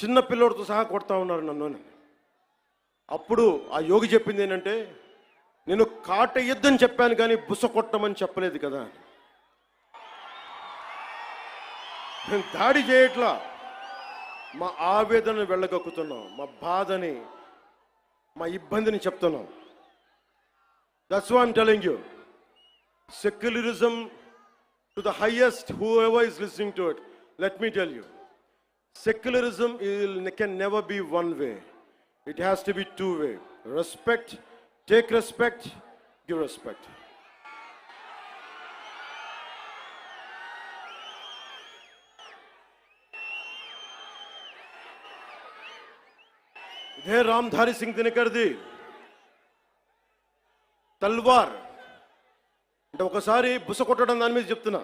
S1: చిన్న పిల్లోడితో సహా కొడతా ఉన్నారు నన్ను. అప్పుడు ఆ యోగి చెప్పింది ఏంటంటే, నేను కాటేయద్దని చెప్పాను కానీ బుస కొట్టమని చెప్పలేదు కదా. నేను దాడి చేయట్లా, మా ఆవేదనను వెళ్ళగక్కుతున్నాం, మా బాధని, మా ఇబ్బందిని చెప్తున్నాం. That's why I'm telling you, secularism to the highest, whoever is listening to it, let me tell you, secularism can never be one way. It has to be two way. Respect, take respect, give respect. ఇదే రామ్ధారి సింగ్ దినకర్ది తల్వార్ అంటే ఒకసారి బుస కొట్టడం దాని మీద చెప్తున్నా.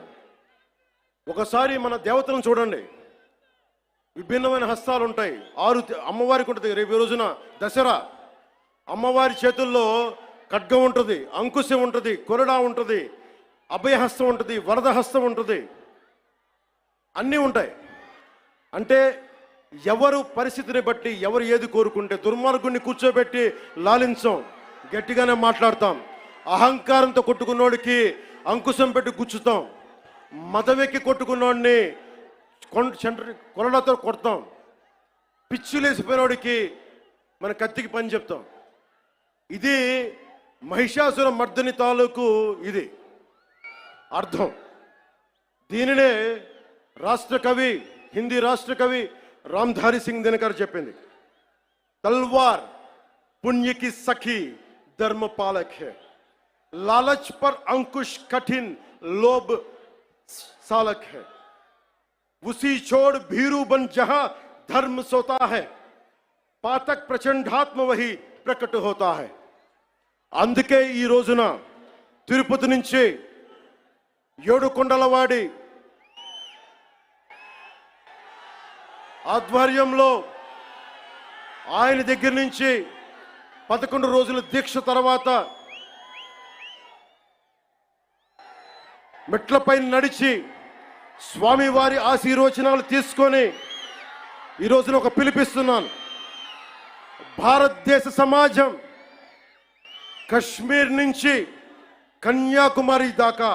S1: ఒకసారి మన దేవతలను చూడండి, విభిన్నమైన హస్తాలు ఉంటాయి. 6 అమ్మవారికి ఉంటుంది. రేపు రోజున దసరా, అమ్మవారి చేతుల్లో ఖడ్గం ఉంటుంది, అంకుశం ఉంటుంది, కొరడా ఉంటుంది, అభయహస్తం ఉంటుంది, వరద హస్తం ఉంటుంది, అన్నీ ఉంటాయి. అంటే ఎవరు పరిస్థితిని బట్టి ఎవరు ఏది కోరుకుంటే, దుర్మార్గుడిని కూర్చోబెట్టి లాలించం, గట్టిగానే మాట్లాడతాం. అహంకారంతో కొట్టుకున్నోడికి అంకుశం పెట్టి గుచ్చుతాం. మదవెక్కి కొట్టుకున్నోడిని కొరడాతో కొడతాం. పిచ్చులేసిపోయినోడికి మన కత్తికి పని చెప్తాం. ఇది మహిషాసుర మర్దని తాలూకు ఇది అర్థం. దీనినే రాష్ట్ర కవి, హిందీ రాష్ట్ర కవి రామ్ధారి సింగ్ దినకర్ చెప్పింది. తల్వార్ पुण्य की सखी धर्म पालक है, लालच पर अंकुश कठिन लोभ सालक है, उसी छोड़ भीरू बन जहां धर्म सोता है, पातक प्रचंडात्म वही प्रकट होता है. అందుకే ఈ రోజున తిరుపతి నుంచి ఏడుకొండలవాడి ఆధ్వర్యంలో ఆయన దగ్గర నుంచి 11 రోజుల దీక్ష తర్వాత మెట్లపై నడిచి స్వామివారి ఆశీర్వచనాలు తీసుకొని ఈ రోజున ఒక పిలిపిస్తున్నాను. భారతదేశ సమాజం కశ్మీర్ నుంచి కన్యాకుమారి దాకా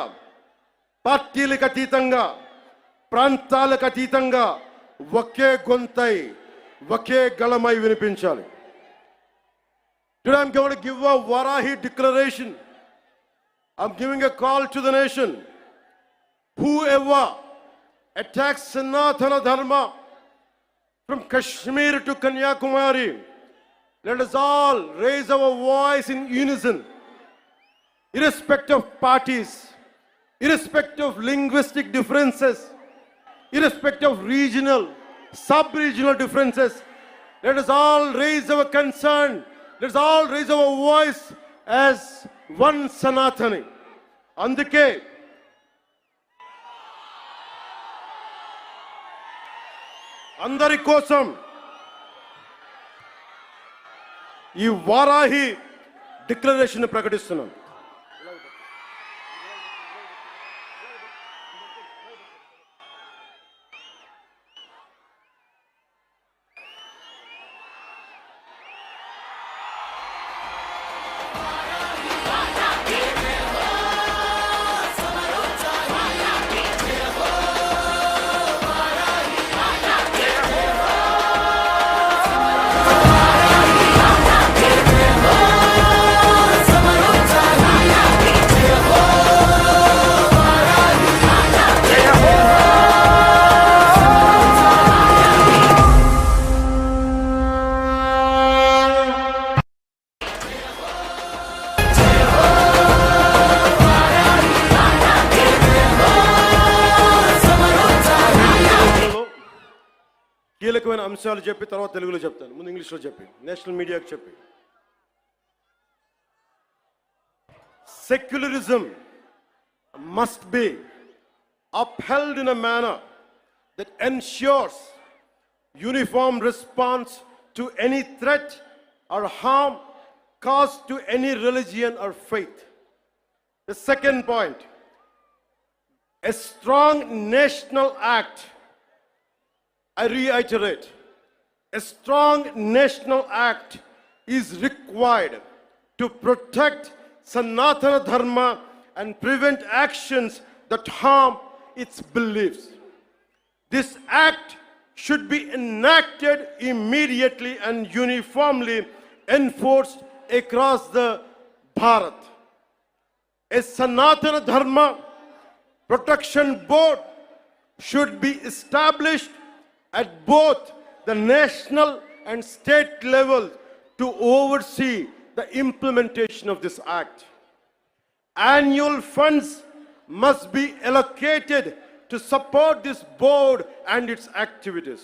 S1: పార్టీలకు అతీతంగా, ప్రాంతాలకు అతీతంగా ఒకే గొంతై, ఒకే గళమై వినిపించాలి. Today I'm going to give a Varahi declaration. I'm giving a call to the nation. Whoever attacks Sanatana Dharma from Kashmir to Kanyakumari, let us all raise our voice in unison, irrespective of parties, irrespective of linguistic differences, irrespective of regional, sub-regional differences. Let us all raise our concern. Let us all raise our voice as one Sanatani. అందుకే అందరి కోసం ఈ Varahi declaration ప్రకటిస్తున్నాం. కీలకమైన అంశాలు చెప్పి తర్వాత తెలుగులో చెప్తాను. ముందు ఇంగ్లీష్లో చెప్పి నేషనల్ మీడియాకి చెప్పి. Secularism must be upheld in a manner that ensures uniform response to any threat or harm caused to any religion or faith. The second point, a strong national act, I reiterate, a strong national act is required to protect Sanatana Dharma and prevent actions that harm its beliefs. This act should be enacted immediately and uniformly enforced across the Bharat. A Sanatana Dharma Protection Board should be established at both the national and state levels to oversee the implementation of this act. Annual funds must be allocated to support this board and its activities.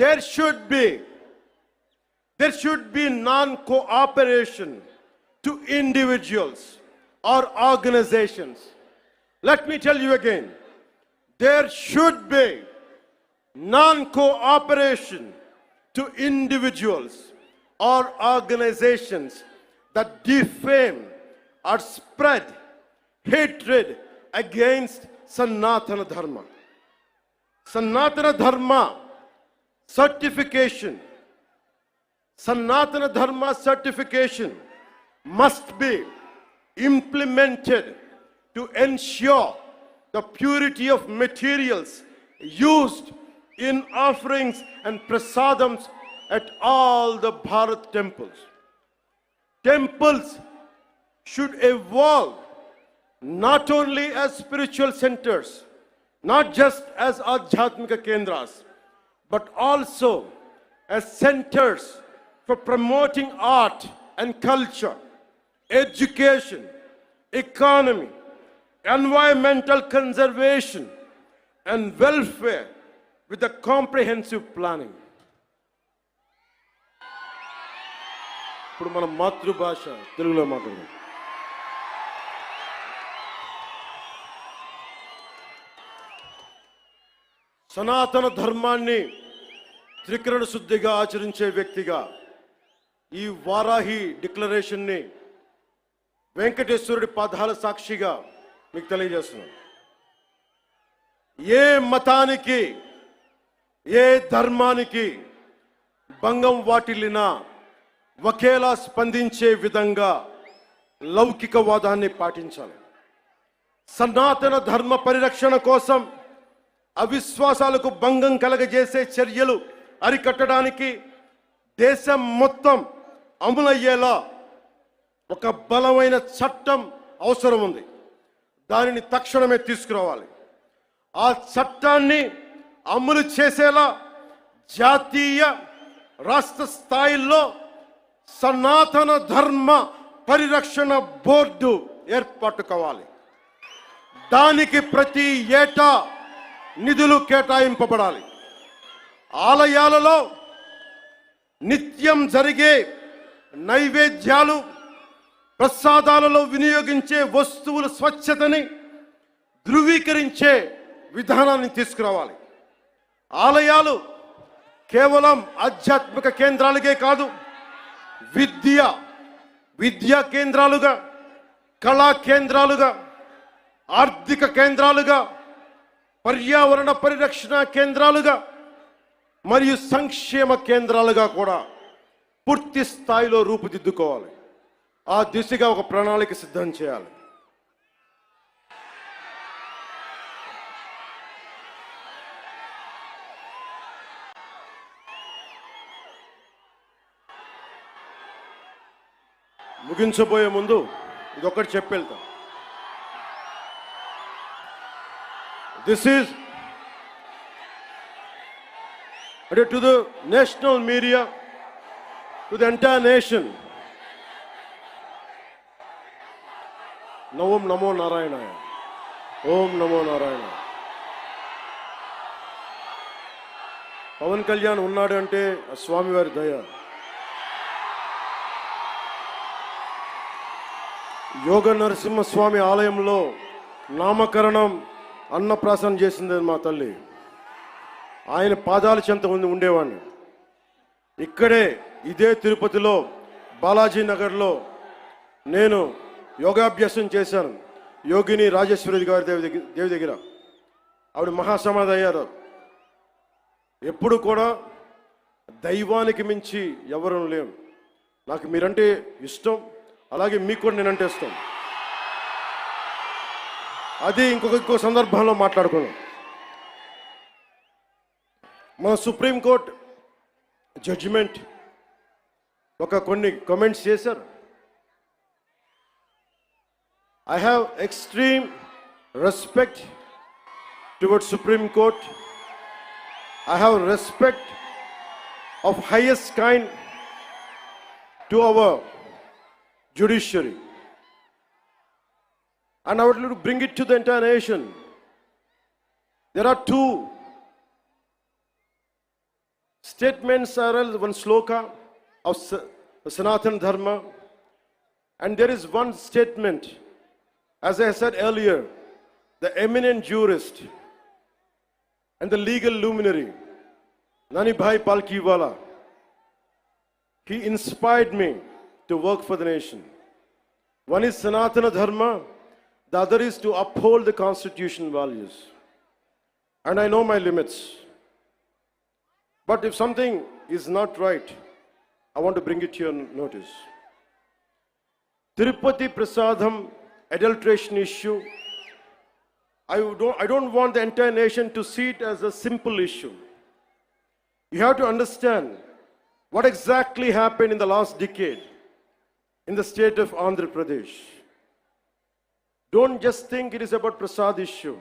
S1: There should be non-cooperation to individuals or organizations. Let me tell you again, there should be non-cooperation to individuals or organizations that defame or spread hatred against Sanatana Dharma. Sanatana Dharma certification must be implemented to ensure the purity of materials used in offerings and prasadams at all the Bharat temples. Temples should evolve not only as spiritual centers, not just as Adhyatmika Kendras, but also as centers for promoting art and culture, education, economy, environmental conservation, and welfare with a comprehensive planning. ఇప్పుడు మన మాతృభాష తెలుగులో మాట్లాడదాం. సనాతన ధర్మాన్ని త్రికరణ శుద్ధిగా ఆచరించే వ్యక్తిగా ఈ వారాహి డిక్లరేషన్ని వెంకటేశ్వరుడి పాదాల సాక్షిగా మీకు తెలియజేస్తున్నాను. ఏ మతానికి ఏ ధర్మానికి భంగం వాటిల్లినా ఒకేలా స్పందించే విధంగా లౌకికవాదాన్ని పాటించాలి. సనాతన ధర్మ పరిరక్షణ కోసం అవిశ్వాసాలకు భంగం కలగజేసే చర్యలు అరికట్టడానికి దేశం మొత్తం అమలయ్యేలా ఒక బలమైన చట్టం అవసరం ఉంది. దానిని తక్షణమే తీసుకురావాలి. ఆ చట్టాన్ని అమలు చేసేలా జాతీయ రాష్ట్ర స్థాయిల్లో సనాతన ధర్మ పరిరక్షణ బోర్డు ఏర్పాటు కావాలి. దానికి ప్రతి ఏటా నిధులు కేటాయింపబడాలి. ఆలయాలలో నిత్యం జరిగే నైవేద్యాలు, ప్రసాదాలలో వినియోగించే వస్తువుల స్వచ్ఛతని ధృవీకరించే విధానాన్ని తీసుకురావాలి. ఆలయాలు కేవలం ఆధ్యాత్మిక కేంద్రాలుగే కాదు, విద్యా కేంద్రాలుగా, కళా కేంద్రాలుగా, ఆర్థిక కేంద్రాలుగా, పర్యావరణ పరిరక్షణ కేంద్రాలుగా మరియు సంక్షేమ కేంద్రాలుగా కూడా పూర్తి స్థాయిలో రూపుదిద్దుకోవాలి. ఆ దిశగా ఒక ప్రణాళిక సిద్ధం చేయాలి. ముగించబోయే ముందు ఇదొక్కటి చెప్పెళ్తాం. This is to the national media, to the entire nation. Om Namo Narayana. Om Namo Narayana. Pawan Kalyan ఉన్నాడు అంటే స్వామివారి దయ. యోగ నరసింహస్వామి ఆలయంలో నామకరణం అన్నప్రాసన చేసింది మా తల్లి. ఆయన పాదాల చెంత ఉండేవాడిని. ఇక్కడే ఇదే తిరుపతిలో బాలాజీ నగర్లో నేను యోగాభ్యాసం చేశాను. యోగిని రాజేశ్వరి గారి దేవి దగ్గర ఆవిడ మహాసమాధి అయ్యారు. ఎప్పుడు కూడా దైవానికి మించి ఎవరు లేవు. నాకు మీరంటే ఇష్టం, అలాగే మీకు కూడా నేనంటే ఇష్టం. అది ఇంకో సందర్భంలో మాట్లాడుకున్నాం. మన సుప్రీంకోర్టు జడ్జిమెంట్ కొన్ని కామెంట్స్ చేశారు. I have extreme respect towards Supreme Court. I have respect of highest kind to our judiciary. And I would like to bring it to the entire nation. There are two statements, one sloka of Sanatana Dharma, and there is one statement, as I said earlier, the eminent jurist and the legal luminary, Nani Bhai Palkiwala, he inspired me to work for the nation. One is Sanatana Dharma, the other is to uphold the constitution values. And I know my limits. But if something is not right, I want to bring it to your notice. Tirupati Prasadam adulteration issue, I don't want the entire nation to see it as a simple issue. You have to understand what exactly happened in the last decade in the state of Andhra Pradesh. Don't just think it is about Prasad issue.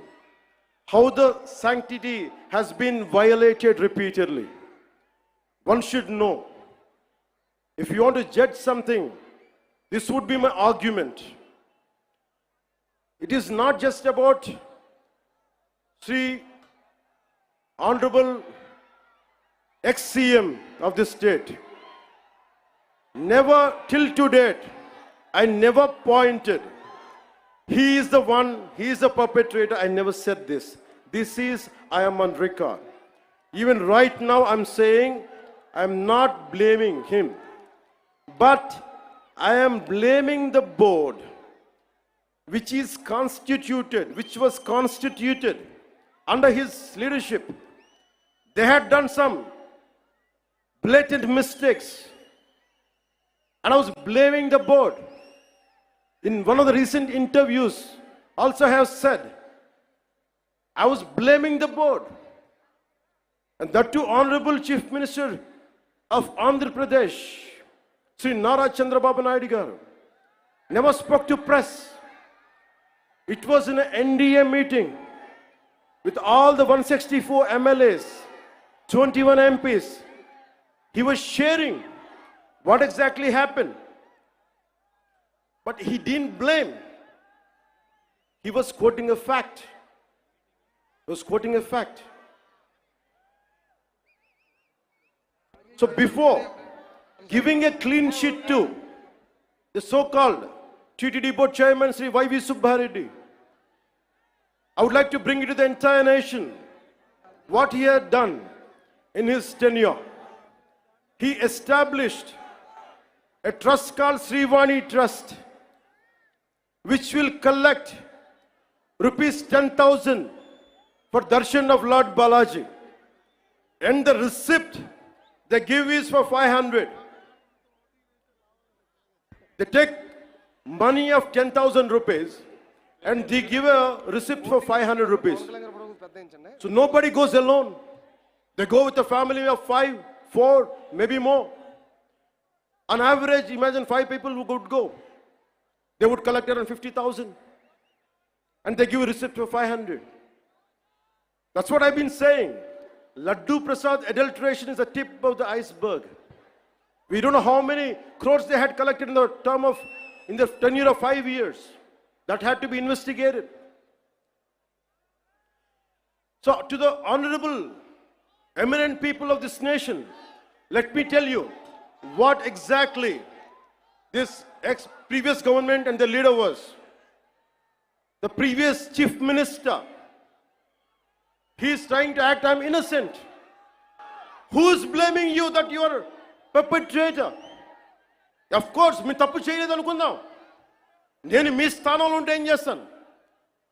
S1: How the sanctity has been violated repeatedly. One should know. If you want to judge something, this would be my argument. It is not just about Sri Honorable ex-CM of this state. Never till to date, I never pointed. He is the one, he is the perpetrator. I never said this. This is, I am on record. Even right now I'm saying, I'm not blaming him. But I am blaming the board, which was constituted under his leadership. They had done some blatant mistakes. And I was blaming the board. In one of the recent interviews, also I have said, I was blaming the board. And that too, Honorable Chief Minister of Andhra Pradesh, Sri Nara Chandrababu Naidu garu, never spoke to press. It was in an NDA meeting with all the 164 MLAs, 21 MPs. He was sharing what exactly happened. But he didn't blame. He was quoting a fact. So before giving a clean sheet to the so-called TTD board chairman Sri Y.V. Subbareddy, I would like to bring it to the entire nation what he had done in his tenure. He established a trust called Srivani Trust, which will collect rupees 10,000 for darshan of Lord Balaji. And the receipt they give is for 500. They take money of 10,000 rupees and they give a receipt for 500 rupees. So nobody goes alone. They go with a family of 5, 4, maybe more. On average, imagine 5 people who would go. They would collect around 50,000. And they give a receipt for 500. That's what I've been saying. Laddu Prasad adulteration is the tip of the iceberg. We don't know how many crores they had collected in the tenure of 5 years. That had to be investigated. So to the Honorable eminent people of this nation, let me tell you what exactly this previous government and the leader was. The previous chief minister, he is trying to act, I'm innocent. Who is blaming you that you are perpetrator? Of course, మీ తప్పు చేయలేదు అనుకుందాం. నేను మీ స్థానంలో ఉంటే ఏం చేస్తాను?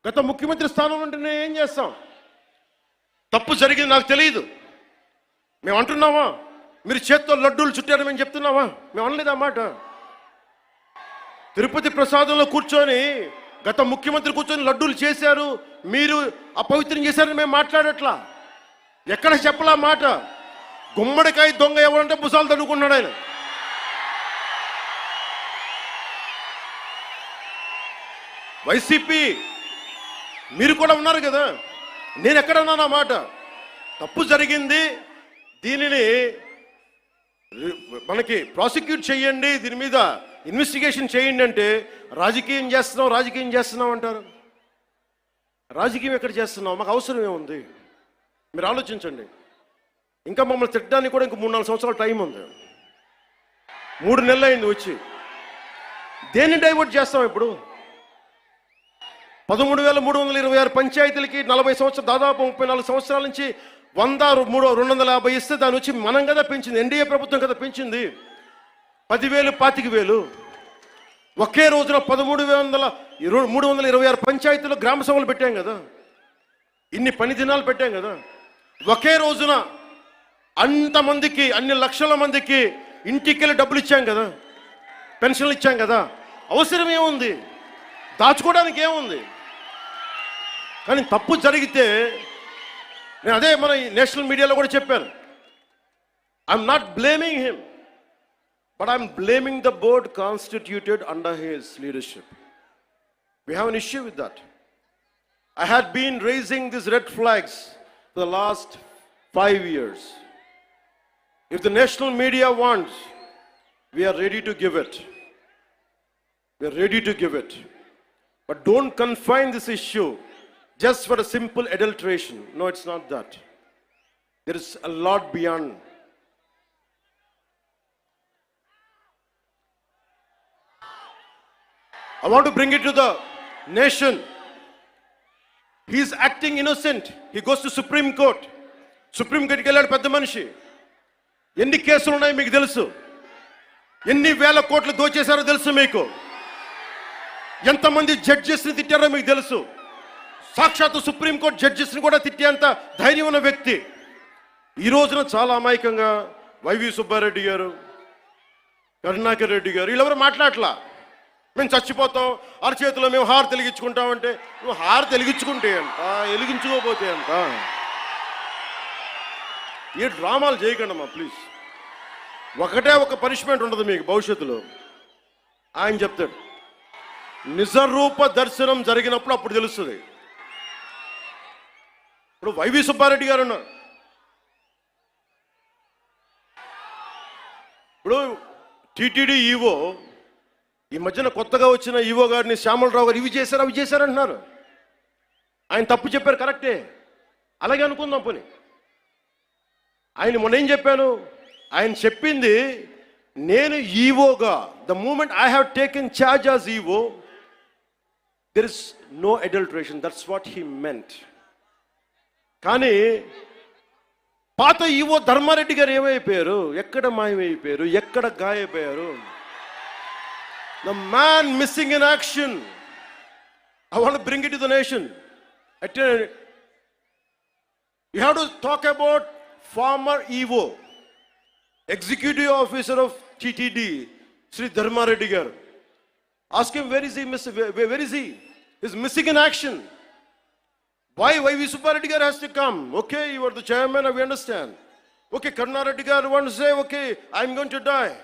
S1: గత ముఖ్యమంత్రి స్థానంలో ఉంటే నేను ఏం చేస్తాం? తప్పు జరిగింది నాకు తెలియదు. మేము అంటున్నావా? మీరు చేత్తో లడ్డూలు చుట్టారు మేము చెప్తున్నావా? మేము అనలేదు ఆ మాట. తిరుపతి ప్రసాదంలో కూర్చొని గత ముఖ్యమంత్రి కూర్చొని లడ్డూలు చేశారు, మీరు అపవిత్రం చేశారని మేము మాట్లాడట్లా. ఎక్కడ చెప్పలా మాట. గుమ్మడికాయ దొంగ ఎవరంటే భుజాలు తడుకున్నాడు ఆయన. వైసీపీ మీరు కూడా ఉన్నారు కదా, నేను ఎక్కడన్నా మాట. తప్పు జరిగింది, దీనిని మనకి ప్రాసిక్యూట్ చేయండి, దీని మీద ఇన్వెస్టిగేషన్ చేయండి అంటే రాజకీయం చేస్తున్నాం అంటారు. రాజకీయం ఎక్కడ చేస్తున్నాం? మాకు అవసరం ఏముంది? మీరు ఆలోచించండి. ఇంకా మమ్మల్ని తిట్టడానికి కూడా ఇంకా 3-4 సంవత్సరాల టైం ఉంది. 3 నెలలు అయింది వచ్చి. దేన్ని డైవర్ట్ చేస్తాం ఇప్పుడు? 13,326 పంచాయతీలకి 40 సంవత్సరాలు, దాదాపు 34 సంవత్సరాల నుంచి 100, 250 ఇస్తే దాని వచ్చి మనం కదా పెంచింది, ఎన్డీఏ ప్రభుత్వం కదా పెంచింది. 10,000, 25,000 ఒకే రోజున 13,326 పంచాయతీలో గ్రామ సభలు పెట్టాం కదా, ఇన్ని పని దినాలు పెట్టాం కదా. ఒకే రోజున అంతమందికి, అన్ని లక్షల మందికి ఇంటికెళ్ళి డబ్బులు ఇచ్చాం కదా, పెన్షన్లు ఇచ్చాం కదా. అవసరం ఏముంది? దాచుకోవడానికి ఏముంది? కానీ తప్పు జరిగితే నేను అదే మన నేషనల్ మీడియాలో కూడా చెప్పాను. I'm not blaming him, but I'm blaming the board constituted under his leadership. We have an issue with that. I had been raising these red flags for the last 5 years. If the national media wants, we are ready to give it. We are ready to give it. But don't confine this issue just for a simple adulteration. No, it's not that. There is a lot beyond. I want to bring it to the nation. He is acting innocent. He goes to Supreme Court. Supreme Court కి వెళ్ళాడు పెద్ద మనిషి. ఎన్ని కేసులు ఉన్నాయో మీకు తెలుసు. ఎన్ని వేల కోట్లు దోచేశారో తెలుసు మీకు. ఎంతమంది జడ్జెస్ని తిట్టారో మీకు తెలుసు. సాక్షాత్తు సుప్రీంకోర్టు జడ్జెస్ని కూడా తిట్టేంత ధైర్యం ఉన్న వ్యక్తి. ఈ రోజున చాలా అమాయకంగా వైవి సుబ్బారెడ్డి గారు, కరుణాకర్ రెడ్డి గారు వీళ్ళెవరు మాట్లాడలా. మేము చచ్చిపోతాం, అరచేతిలో మేము హారు వెలిగించుకుంటామంటే, నువ్వు హారు వెలిగించుకుంటే అంట, వెలిగించుకోపోతే అంట. ఏ డ్రామాలు చేయకండి అమ్మా ప్లీజ్. ఒకటే ఒక పనిష్మెంట్ ఉండదు మీకు భవిష్యత్తులో. ఆయన చెప్తాడు, నిజరూప దర్శనం జరిగినప్పుడు అప్పుడు తెలుస్తుంది. ఇప్పుడు వైవి సుబ్బారెడ్డి గారు ఉన్నారు. ఇప్పుడు టీటీడీ ఈవో, ఈ మధ్యన కొత్తగా వచ్చిన ఈవో గారిని శ్యామలరావు గారు ఇవి చేశారు అవి చేశారంటున్నారు. ఆయన తప్పు చెప్పారు, కరెక్టే, అలాగే అనుకుందాం పోనీ. ఆయన మొన్న ఏం చెప్పాను, ఆయన చెప్పింది నేను ఈవోగా, the moment I have taken charge as EO, there is no adulteration, that's what he meant. కానీ పాత ఈవో ధర్మారెడ్డి గారు ఏమైపోయారు, ఎక్కడ మాయమైపోయారు, ఎక్కడ గాయపోయారు? The man missing in action. I want to bring it to the nation. You have to talk about former EVO, Executive Officer of TTD, Sri Dharma Reddy garu. Ask him, where is he? Where is he? He's missing in action. Why V. Subbareddy garu has to come? Okay, you are the chairman, we understand. Okay, Karuna Reddy garu wants to say, okay, I'm going to die.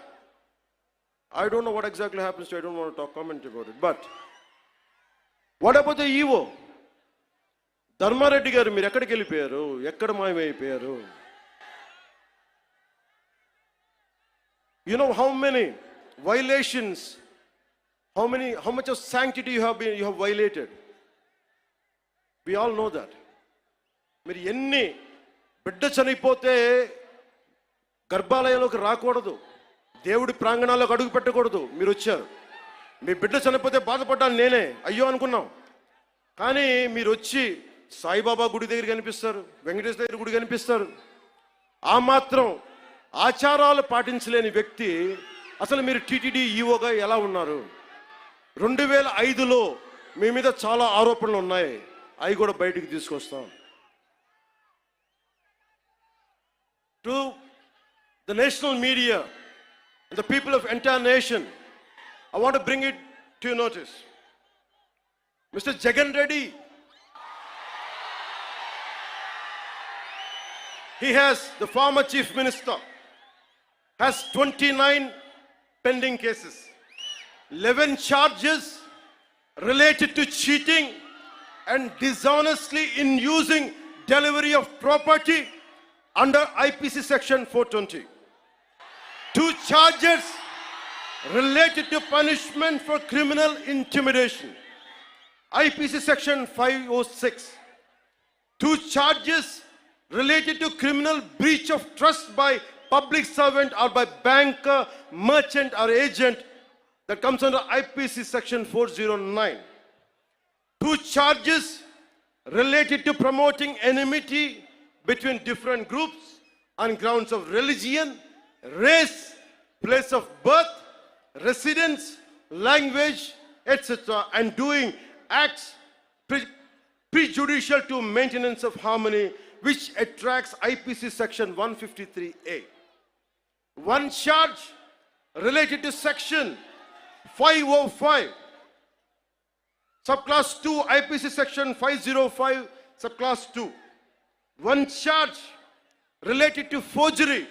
S1: I don't know what exactly happens to, I don't want to comment about it. But what about the EVO? Dharmareddy గారు మీరు ఎక్కడికి వెళ్ళిపోయారు, ఎక్కడ మాయమైపోయారు? You know how many violations, how much of sanctity you have violated. We all know that. మీరు ఎన్ని బిడ్డ చనిపోతే గర్భాలయంలోకి రాకూడదు, దేవుడి ప్రాంగణాల్లోకి అడుగు పెట్టకూడదు. మీరు వచ్చారు, మీ బిడ్డ చనిపోతే బాధపడ్డాను నేనే, అయ్యో అనుకున్నాం. కానీ మీరు వచ్చి సాయిబాబా గుడి దగ్గర కనిపిస్తారు, వెంకటేశ్వర దగ్గర గుడి కనిపిస్తారు. ఆ మాత్రం ఆచారాలు పాటించలేని వ్యక్తి అసలు మీరు టీటీడీ ఈఓగా ఎలా ఉన్నారు? 2005లో మీ మీద చాలా ఆరోపణలు ఉన్నాయి, అవి కూడా బయటికి తీసుకొస్తాం. To the national media and the people of entire nation, I want to bring it to your notice. Mr. Jagan Reddy, he has, the former chief minister, has 29 pending cases, 11 charges related to cheating and dishonestly in using delivery of property under IPC section 420. 2 charges related to punishment for criminal intimidation, IPC section 506. 2 charges related to criminal breach of trust by public servant or by banker, merchant or agent, that comes under IPC section 409. 2 charges related to promoting enmity between different groups on grounds of religion, race, place of birth, residence, language, etc., and doing acts prejudicial to maintenance of harmony, which attracts IPC section 153A. 1 charge related to section 505, subclass 2, IPC section 505, subclass 2. 1 charge related to forgery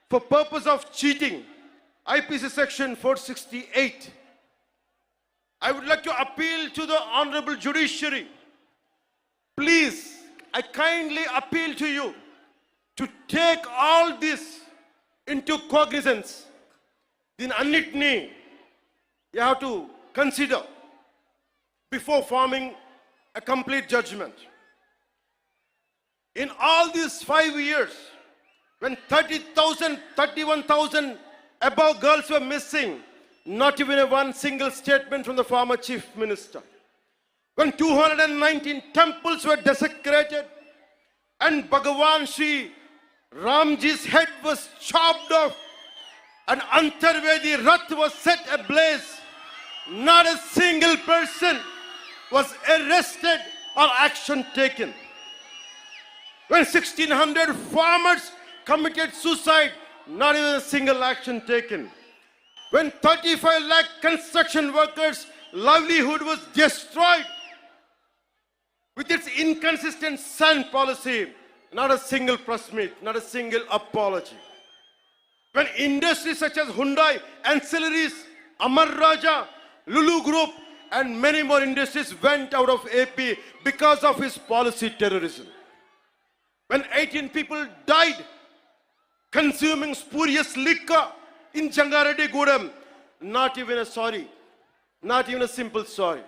S1: for purpose of cheating, IPC section 468. I would like to appeal to the honorable judiciary. Please, I kindly appeal to you to take all this into cognizance. Then annitni you have to consider before forming a complete judgment. In all these 5 years, when 30,000, 31,000 above girls were missing, not even one single statement from the former chief minister. When 219 temples were desecrated and Bhagavan Shri Ramji's head was chopped off and Antarvedi Rath was set ablaze, not a single person was arrested or action taken. When 1,600 farmers committed suicide, not even a single action taken. When 35 lakh construction workers' livelihood was destroyed with its inconsistent sand policy, not a single press meet, not a single apology. When industries such as Hyundai, Ancillaries, Amar Raja, Lulu Group, and many more industries went out of AP because of his policy terrorism. When 18 people died consuming spurious liquor in Jangareddy Gudam, not even a sorry, not even a simple sorry.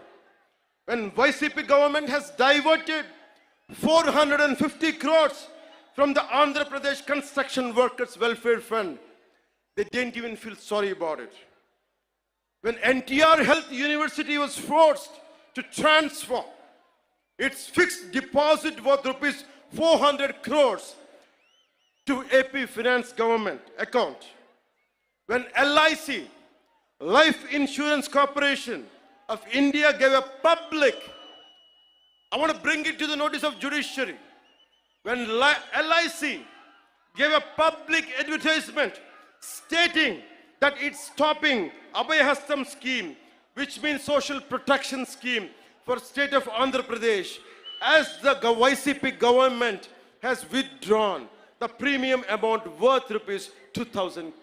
S1: When YCP government has diverted 450 crores from the Andhra Pradesh Construction Workers Welfare Fund, they didn't even feel sorry about it. When NTR Health University was forced to transfer its fixed deposit worth rupees 400 crores to AP Finance government account. When LIC, Life Insurance Corporation of India, gave a public, I want to bring it to the notice of judiciary. When LIC gave a public advertisement stating that it's stopping Abhayhastam scheme, which means social protection scheme for state of Andhra Pradesh, as the YCP government has withdrawn the premium amount worth rupees 2,000